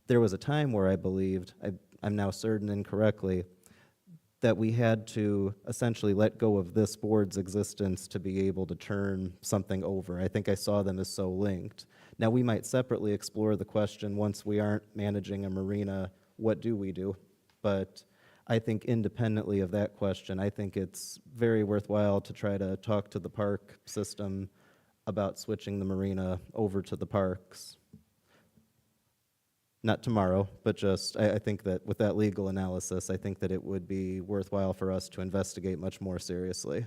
There was a time where I believed, I'm now certain incorrectly, that we had to essentially let go of this board's existence to be able to turn something over. I think I saw them as so linked. Now, we might separately explore the question once we aren't managing a marina, what do we do? But I think independently of that question, I think it's very worthwhile to try to talk to the park system about switching the marina over to the parks. Not tomorrow, but just, I think that with that legal analysis, I think that it would be worthwhile for us to investigate much more seriously.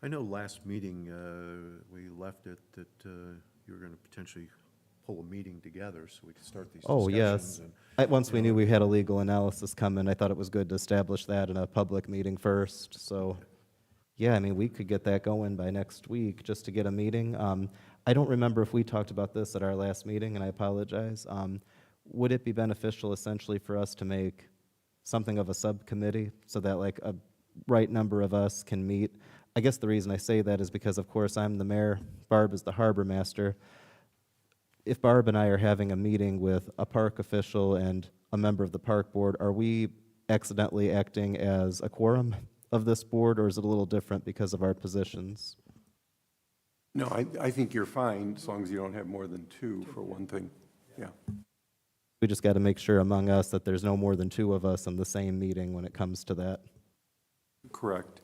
I know last meeting, we left it that you were going to potentially pull a meeting together so we could start these discussions. Oh, yes. and, Once we you knew know, we had a legal analysis coming, I thought it was good to establish that in a public meeting first. So, yeah, I mean, we could get that going by next week just to get a meeting. I don't remember if we talked about this at our last meeting, and I apologize. Would it be beneficial essentially for us to make something of a subcommittee so that a right number of us can meet? I guess the reason I say that is because, of course, I'm the mayor, Barb is the harbor master. If Barb and I are having a meeting with a park official and a member of the park board, are we accidentally acting as a quorum of this board, or is it a little different because of our positions? No, I think you're fine as long as you don't have more than two, for one thing. Yeah. We just got to make sure among us that there's no more than two of us in the same meeting when it comes to that. Correct.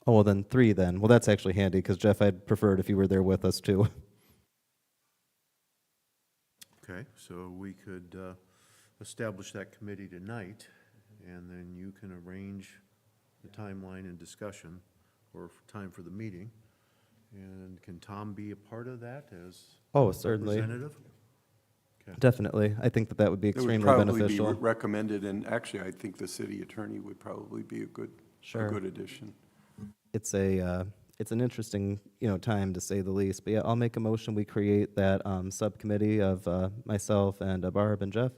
Oh, well, then three then. Well, that's actually handy, because Jeff, I'd prefer it if you were there with us too. Okay, so we could establish that committee tonight, and then you can arrange the timeline and discussion or time for the meeting. And can Tom be a part of that as Oh, certainly. representative? Definitely. I think that that would be It would extremely probably be beneficial. recommended, and actually, I think the city attorney would probably be a good addition. It's an interesting, time to say the least. But yeah, I'll make a motion. We create that subcommittee of myself and Barb and Jeff.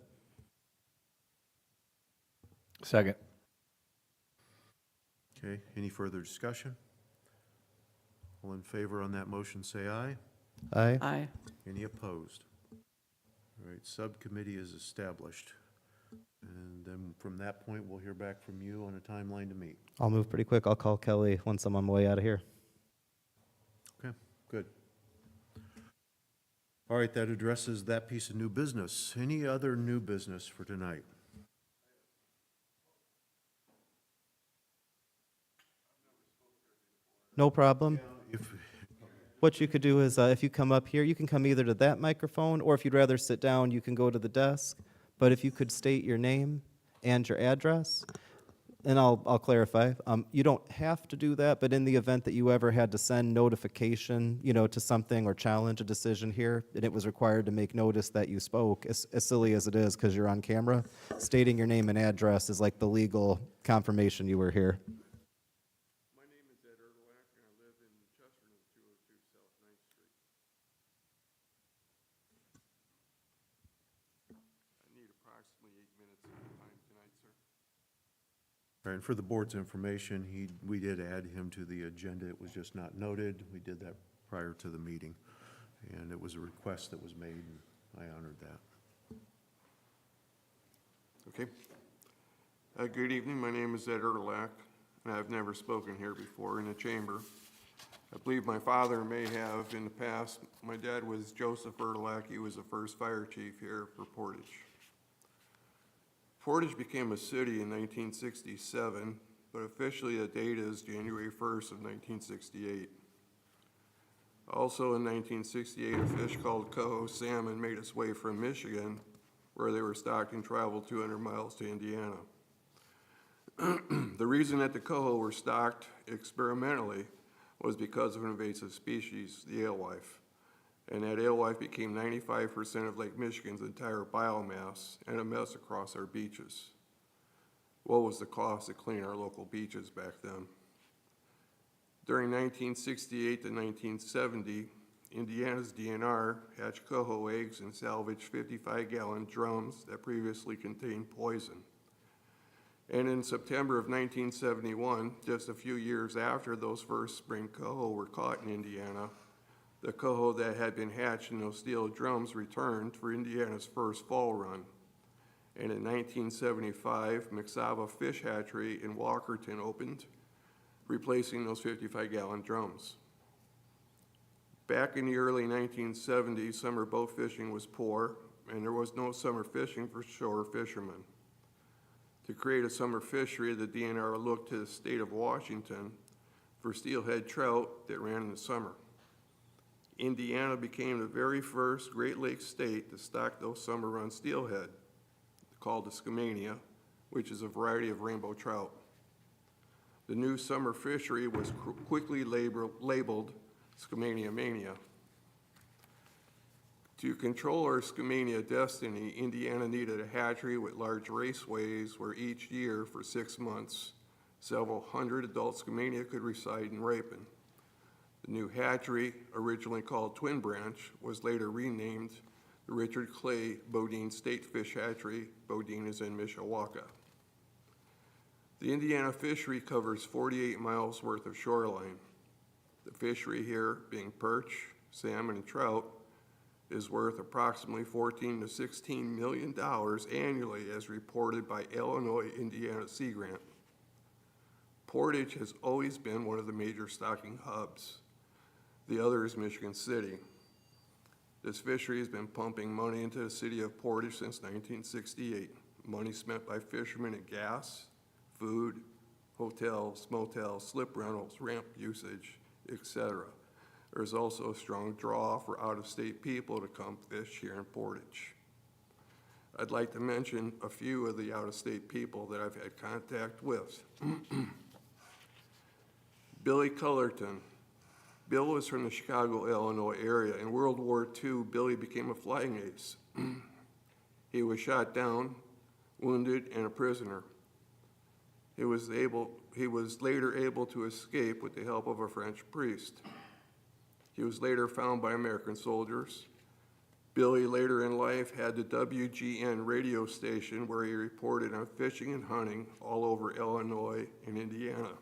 Second. Okay, any further discussion? All in favor on that motion, say aye. Aye. Aye. Any opposed? All right, subcommittee is established. And then from that point, we'll hear back from you on a timeline to meet. I'll move pretty quick. I'll call Kelly once I'm on my way out of here. Okay, good. All right, that addresses that piece of new business. Any other new business for tonight? No problem. If, What you could do is, if you come up here, you can come either to that microphone, or if you'd rather sit down, you can go to the desk. But if you could state your name and your address, and I'll clarify. You don't have to do that, but in the event that you ever had to send notification, to something or challenge a decision here, and it was required to make notice that you spoke, as silly as it is because you're on camera, stating your name and address is like the legal confirmation you were here. My name is Ed Erdelak, and I live in Chesterton, 202 South 9th Street. I need approximately 8 minutes of your time tonight, sir. all right, and for the board's information, we did add him to the agenda. It was just not noted. We did that prior to the meeting. And it was a request that was made, and I honored that. Okay. Good evening. My name is Ed Erdelak, and I've never spoken here before in a chamber. I believe my father may have in the past. My dad was Joseph Erdelak. He was the first fire chief here for Portage. Portage became a city in 1967, but officially the date is January 1st of 1968. Also in 1968, a fish called coho salmon made its way from Michigan, where they were stocked and traveled 200 miles to Indiana. The reason that the coho were stocked experimentally was because of an invasive species, the alewife. And that alewife became 95% of Lake Michigan's entire biomass and a mess across our beaches. What was the cost to clean our local beaches back then? During 1968 to 1970, Indiana's DNR hatched coho eggs and salvaged 55-gallon drums that previously contained poison. And in September of 1971, just a few years after those first spring coho were caught in Indiana, the coho that had been hatched in those steel drums returned for Indiana's first fall run. And in 1975, McSava Fish Hatchery in Walkerton opened, replacing those 55-gallon drums. Back in the early 1970s, summer boat fishing was poor, and there was no summer fishing for shore fishermen. To create a summer fishery, the DNR looked to the state of Washington for steelhead trout that ran in the summer. Indiana became the very first Great Lakes state to stock those summer-run steelhead, called the Skamania, which is a variety of rainbow trout. The new summer fishery was quickly labeled Skamania Mania. To control our Skamania destiny, Indiana needed a hatchery with large raceways where each year for 6 months, several hundred adult Skamania could reside and ripen. The new hatchery, originally called Twin Branch, was later renamed the Richard Clay Bodine State Fish Hatchery. Bodine is in Mishawaka. The Indiana fishery covers 48 miles worth of shoreline. The fishery here, being perch, salmon, and trout, is worth approximately $14 to $16 million annually as reported by Illinois Indiana Sea Grant. Portage has always been one of the major stocking hubs. The other is Michigan City. This fishery has been pumping money into the city of Portage since 1968. Money spent by fishermen in gas, food, hotels, motels, slip rentals, ramp usage, etc. There's also a strong draw for out-of-state people to come fish here in Portage. I'd like to mention a few of the out-of-state people that I've had contact with. Billy Cullerton. Bill was from the Chicago, Illinois area. In World War II, Billy became a flying ace. He was shot down, wounded, and a prisoner. He was later able to escape with the help of a French priest. He was later found by American soldiers. Billy later in life had the WGN radio station where he reported on fishing and hunting all over Illinois and Indiana.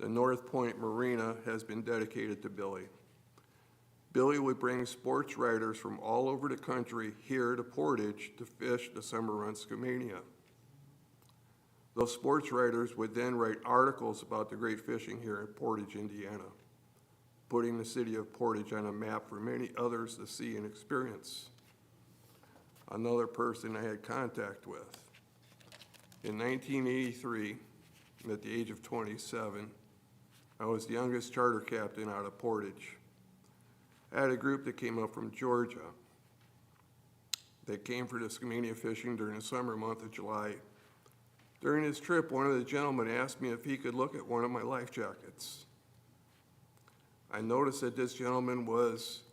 The North Point Marina has been dedicated to Billy. Billy would bring sports writers from all over the country here to Portage to fish the summer run Skamania. Those sports writers would then write articles about the great fishing here in Portage, Indiana, putting the city of Portage on a map for many others to see and experience. Another person I had contact with. In 1983, at the age of 27, I was the youngest charter captain out of Portage. I had a group that came up from Georgia. They came for the Skamania fishing during the summer month of July. During his trip, one of the gentlemen asked me if he could look at one of my life jackets. I noticed that this gentleman was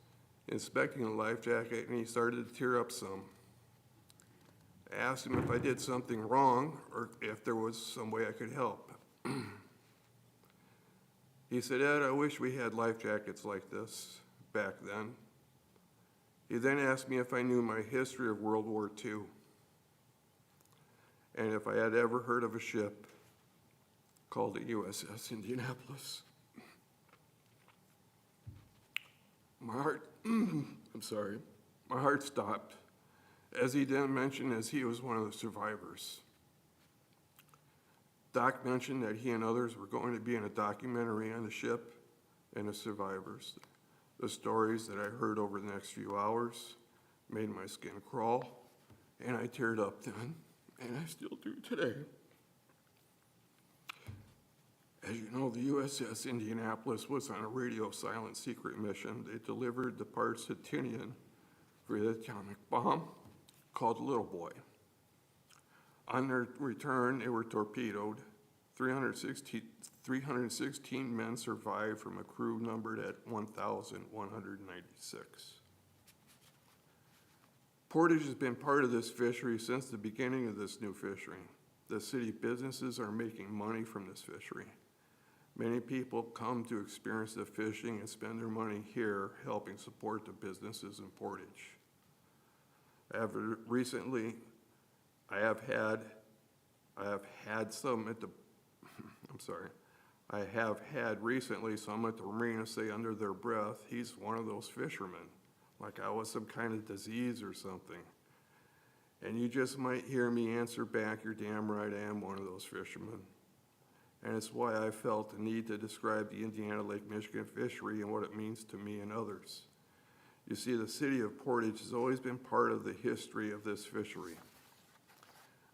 inspecting the life jacket and he started to tear up some. I asked him if I did something wrong or if there was some way I could help. He said, "Ed, I wish we had life jackets like this back then." He then asked me if I knew my history of World War II and if I had ever heard of a ship called the USS Indianapolis. My heart stopped, as he then mentioned as he was one of the survivors. Doc mentioned that he and others were going to be in a documentary on the ship and the survivors. The stories that I heard over the next few hours made my skin crawl, and I teared up then, and I still do today. As you know, the USS Indianapolis was on a radio silent secret mission. They delivered the parts to Tinian for the atomic bomb called Little Boy. On their return, they were torpedoed. 316 men survived from a crew numbered at 1,196. Portage has been part of this fishery since the beginning of this new fishery. The city businesses are making money from this fishery. Many people come to experience the fishing and spend their money here helping support the businesses in Portage. I have had recently some at the marina say under their breath, "He's one of those fishermen," like I was some kind of disease or something. And you just might hear me answer back, "You're damn right I am one of those fishermen." And it's why I felt the need to describe the Indiana Lake Michigan fishery and what it means to me and others. You see, the city of Portage has always been part of the history of this fishery.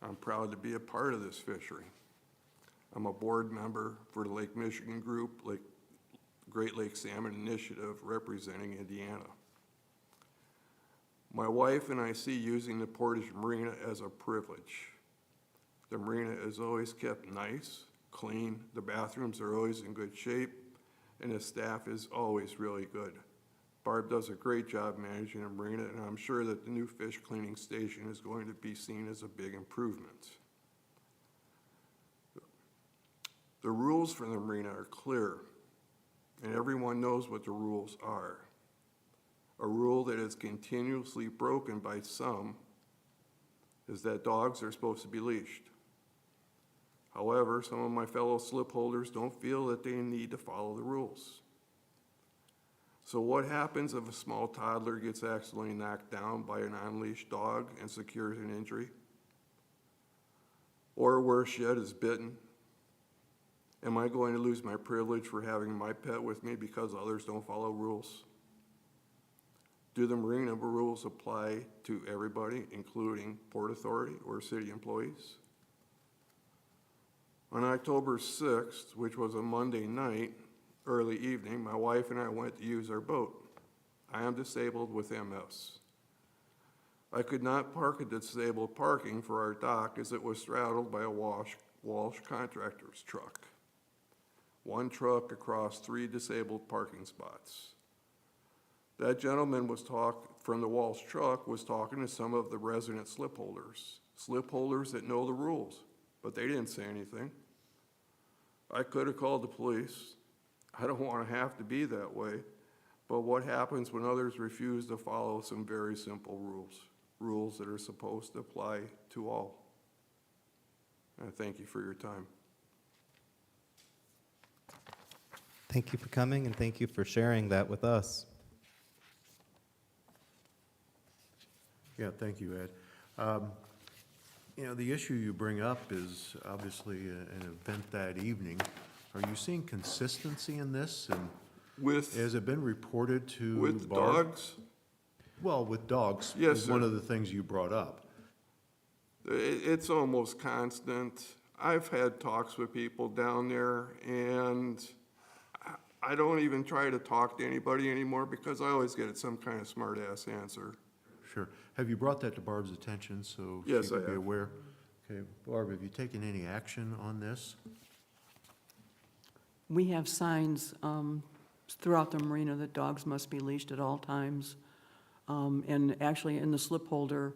I'm proud to be a part of this fishery. I'm a board member for the Lake Michigan Group, Great Lakes Salmon Initiative, representing Indiana. My wife and I see using the Portage Marina as a privilege. The marina is always kept nice, clean, the bathrooms are always in good shape, and the staff is always really good. Barb does a great job managing the marina, and I'm sure that the new fish cleaning station is going to be seen as a big improvement. The rules for the marina are clear, and everyone knows what the rules are. A rule that is continuously broken by some is that dogs are supposed to be leashed. However, some of my fellow slip holders don't feel that they need to follow the rules. So what happens if a small toddler gets accidentally knocked down by an unleashed dog and secures an injury? Or worse yet, is bitten? Am I going to lose my privilege for having my pet with me because others don't follow rules? Do the marina rules apply to everybody, including Port Authority or city employees? On October 6th, which was a Monday night, early evening, my wife and I went to use our boat. I am disabled with MS. I could not park at disabled parking for our dock as it was straddled by a Walsh contractor's truck. One truck across 3 disabled parking spots. That gentleman was from the Walsh truck was talking to some of the resident slip holders that know the rules, but they didn't say anything. I could have called the police. I don't want to have to be that way, but what happens when others refuse to follow some very simple rules that are supposed to apply to all? And I thank you for your time. Thank you for coming, and thank you for sharing that with us. Yeah, thank you, Ed. You know, the issue you bring up is obviously an event that evening. Are you seeing consistency in this? And With has it been reported to with Barb? dogs, Well, with dogs. Yes, is one sir. of the things you brought up. it's almost constant. I've had talks with people down there, and I don't even try to talk to anybody anymore because I always get some kind of smart-ass answer. Sure. Have you brought that to Barb's attention so she Yes, I could be have. aware? Okay, Barb, have you taken any action on this? We have signs throughout the marina that dogs must be leashed at all times. And actually, in the slip holder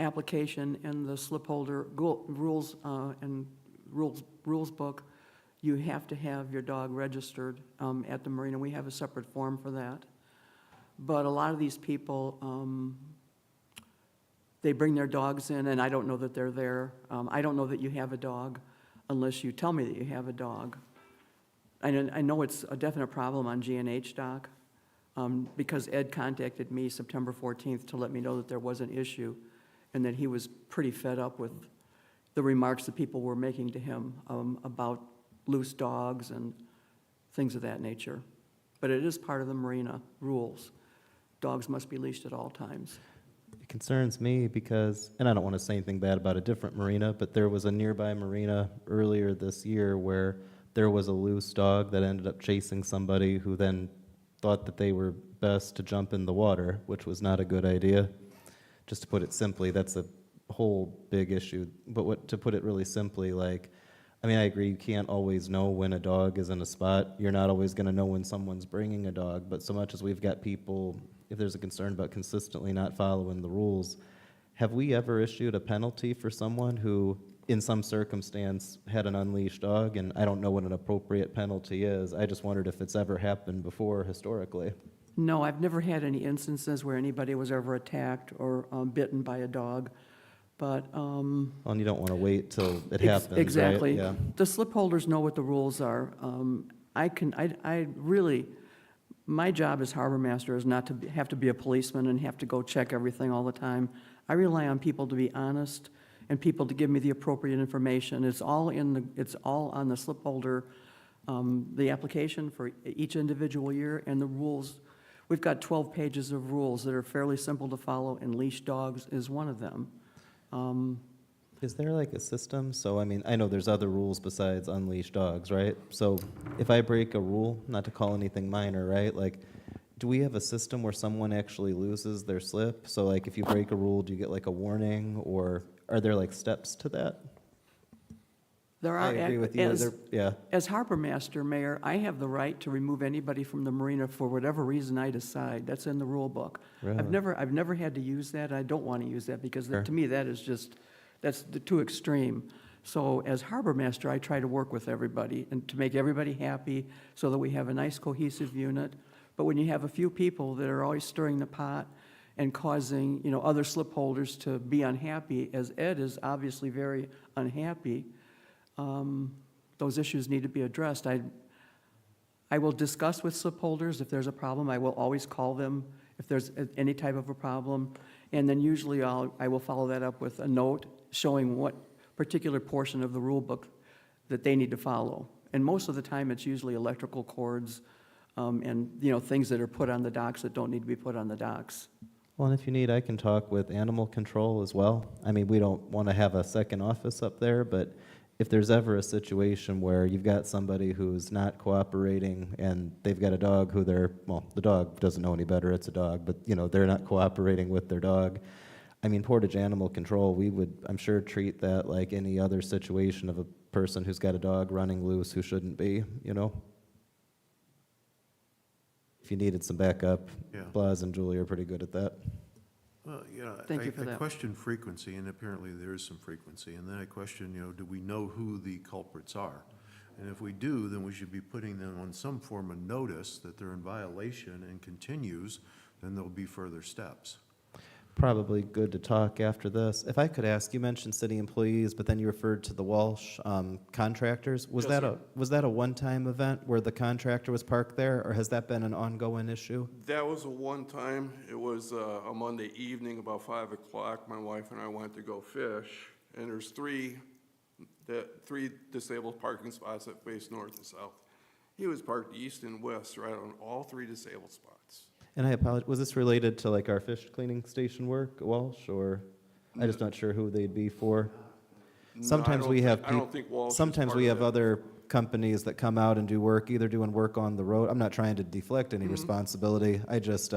application and the slip holder rules and rules book, you have to have your dog registered at the marina. We have a separate form for that. But a lot of these people, they bring their dogs in, and I don't know that they're there. I don't know that you have a dog unless you tell me that you have a dog. I know it's a definite problem on G&H dock, because Ed contacted me September 14th to let me know that there was an issue and that he was pretty fed up with the remarks that people were making to him about loose dogs and things of that nature. But it is part of the marina rules. Dogs must be leashed at all times. It concerns me because, and I don't want to say anything bad about a different marina, but there was a nearby marina earlier this year where there was a loose dog that ended up chasing somebody who then thought that they were best to jump in the water, which was not a good idea. Just to put it simply, that's a whole big issue. But to put it really simply, like, I mean, I agree, you can't always know when a dog is in a spot. You're not always going to know when someone's bringing a dog, but so much as we've got people, if there's a concern about consistently not following the rules, have we ever issued a penalty for someone who, in some circumstance, had an unleashed dog? And I don't know what an appropriate penalty is. I just wondered if it's ever happened before historically. No, I've never had any instances where anybody was ever attacked or bitten by a dog, but Well, and you don't want to wait till it happens, right? exactly. Yeah. The slip holders know what the rules are. I really, my job as harbor master is not to have to be a policeman and have to go check everything all the time. I rely on people to be honest and people to give me the appropriate information. It's all on the slip holder, the application for each individual year and the rules. We've got 12 pages of rules that are fairly simple to follow, and leash dogs is one of them. Is there like a system? So, I mean, I know there's other rules besides unleashed dogs, right? So if I break a rule, not to call anything minor, right? Like, do we have a system where someone actually loses their slip? So like if you break a rule, do you get like a warning, or are there like steps to that? There I are, agree with you. Yeah. as harbor master, Mayor, I have the right to remove anybody from the marina for whatever reason I decide. That's in the rule book. Really? I've never had to use that. I don't want to use that because Sure. to me, that's too extreme. So as harbor master, I try to work with everybody and to make everybody happy so that we have a nice cohesive unit. But when you have a few people that are always stirring the pot and causing, other slip holders to be unhappy, as Ed is obviously very unhappy, those issues need to be addressed. I will discuss with slip holders if there's a problem. I will always call them if there's any type of a problem. And then usually I will follow that up with a note showing what particular portion of the rule book that they need to follow. And most of the time, it's usually electrical cords and, things that are put on the docks that don't need to be put on the docks. Well, and if you need, I can talk with animal control as well. I mean, we don't want to have a second office up there, but if there's ever a situation where you've got somebody who's not cooperating and they've got a dog who the dog doesn't know any better, it's a dog, but, they're not cooperating with their dog. I mean, Portage Animal Control, we would, I'm sure, treat that like any other situation of a person who's got a dog running loose who shouldn't be, if you needed some backup. Yeah. Blas and Julie are pretty good at that. Well, Thank you for I that. question frequency, and apparently there is some frequency. And then I question, do we know who the culprits are? And if we do, then we should be putting them on some form of notice that they're in violation and continues, then there'll be further steps. Probably good to talk after this. If I could ask, you mentioned city employees, but then you referred to the Walsh contractors. Was Yes, that a one-time event where the contractor was parked there, or has that been an ongoing issue? That was a one-time. It was a Monday evening, about 5 o'clock. My wife and I went to go fish, and there's three disabled parking spots that face north and south. He was parked east and west, right on all 3 disabled spots. And I apologize, was this related to like our fish cleaning station work at Walsh, or I'm just not sure who they'd be for? No, Sometimes we have, I don't think Walsh is sometimes part we of have it. other companies that come out and do work, either doing work on the road. I'm not trying to deflect any responsibility. I just,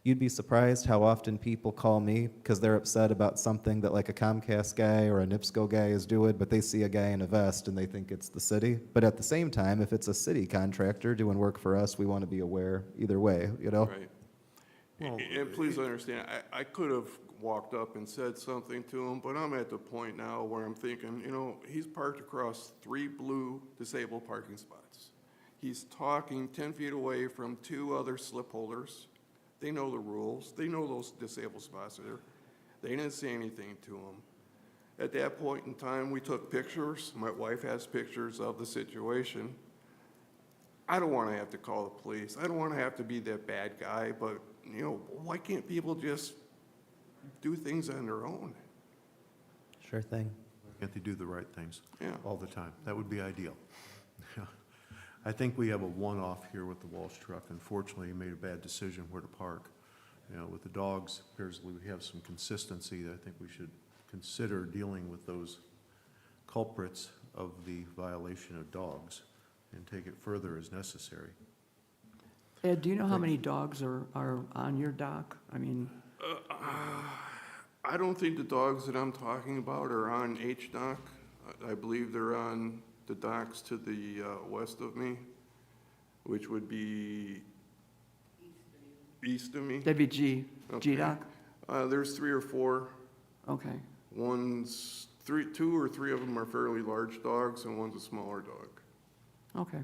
you'd be surprised how often people call me because they're upset about something that like a Comcast guy or a NIPSCO guy is doing, but they see a guy in a vest and they think it's the city. But at the same time, if it's a city contractor doing work for us, we want to be aware either way, you know? Right. And please understand, I could have walked up and said something to him, but I'm at the point now where I'm thinking, he's parked across 3 blue disabled parking spots. He's talking 10 feet away from 2 other slip holders. They know the rules. They know those disabled spots are there. They didn't say anything to him. At that point in time, we took pictures. My wife has pictures of the situation. I don't want to have to call the police. I don't want to have to be that bad guy, but, why can't people just do things on their own? Sure thing. Can't they do the right things? Yeah. All the time? That would be ideal. I think we have a one-off here with the Walsh truck. Unfortunately, he made a bad decision where to park. With the dogs, appears we have some consistency. I think we should consider dealing with those culprits of the violation of dogs and take it further as necessary. Ed, do you know how many dogs are on your dock? I mean, I don't think the dogs that I'm talking about are on H dock. I believe they're on the docks to the west of me, which would be east of me. that'd be G Okay. dock? There's 3 or 4. Okay. 2 or 3 of them are fairly large dogs, and one's a smaller dog. Okay.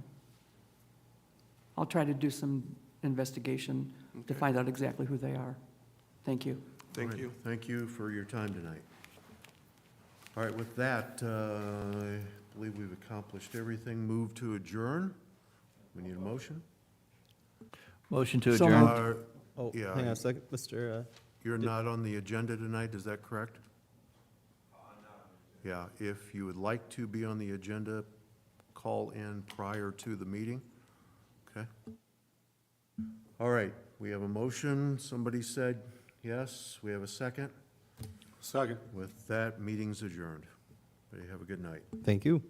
I'll try to do some investigation to Okay. find out exactly who they are. Thank you. Thank All right. you. Thank you for your time tonight. All right, with that, I believe we've accomplished everything. Move to adjourn. We need a motion? Motion to So adjourn. moved. Oh, Yeah. hang on a second, Mr. You're not on the agenda tonight, is that correct? Yeah, if you would like to be on the agenda, call in prior to the meeting. Okay? All right, we have a motion. Somebody said yes. We have a second. Second. With that, meeting's adjourned. Everybody have a good night. Thank you.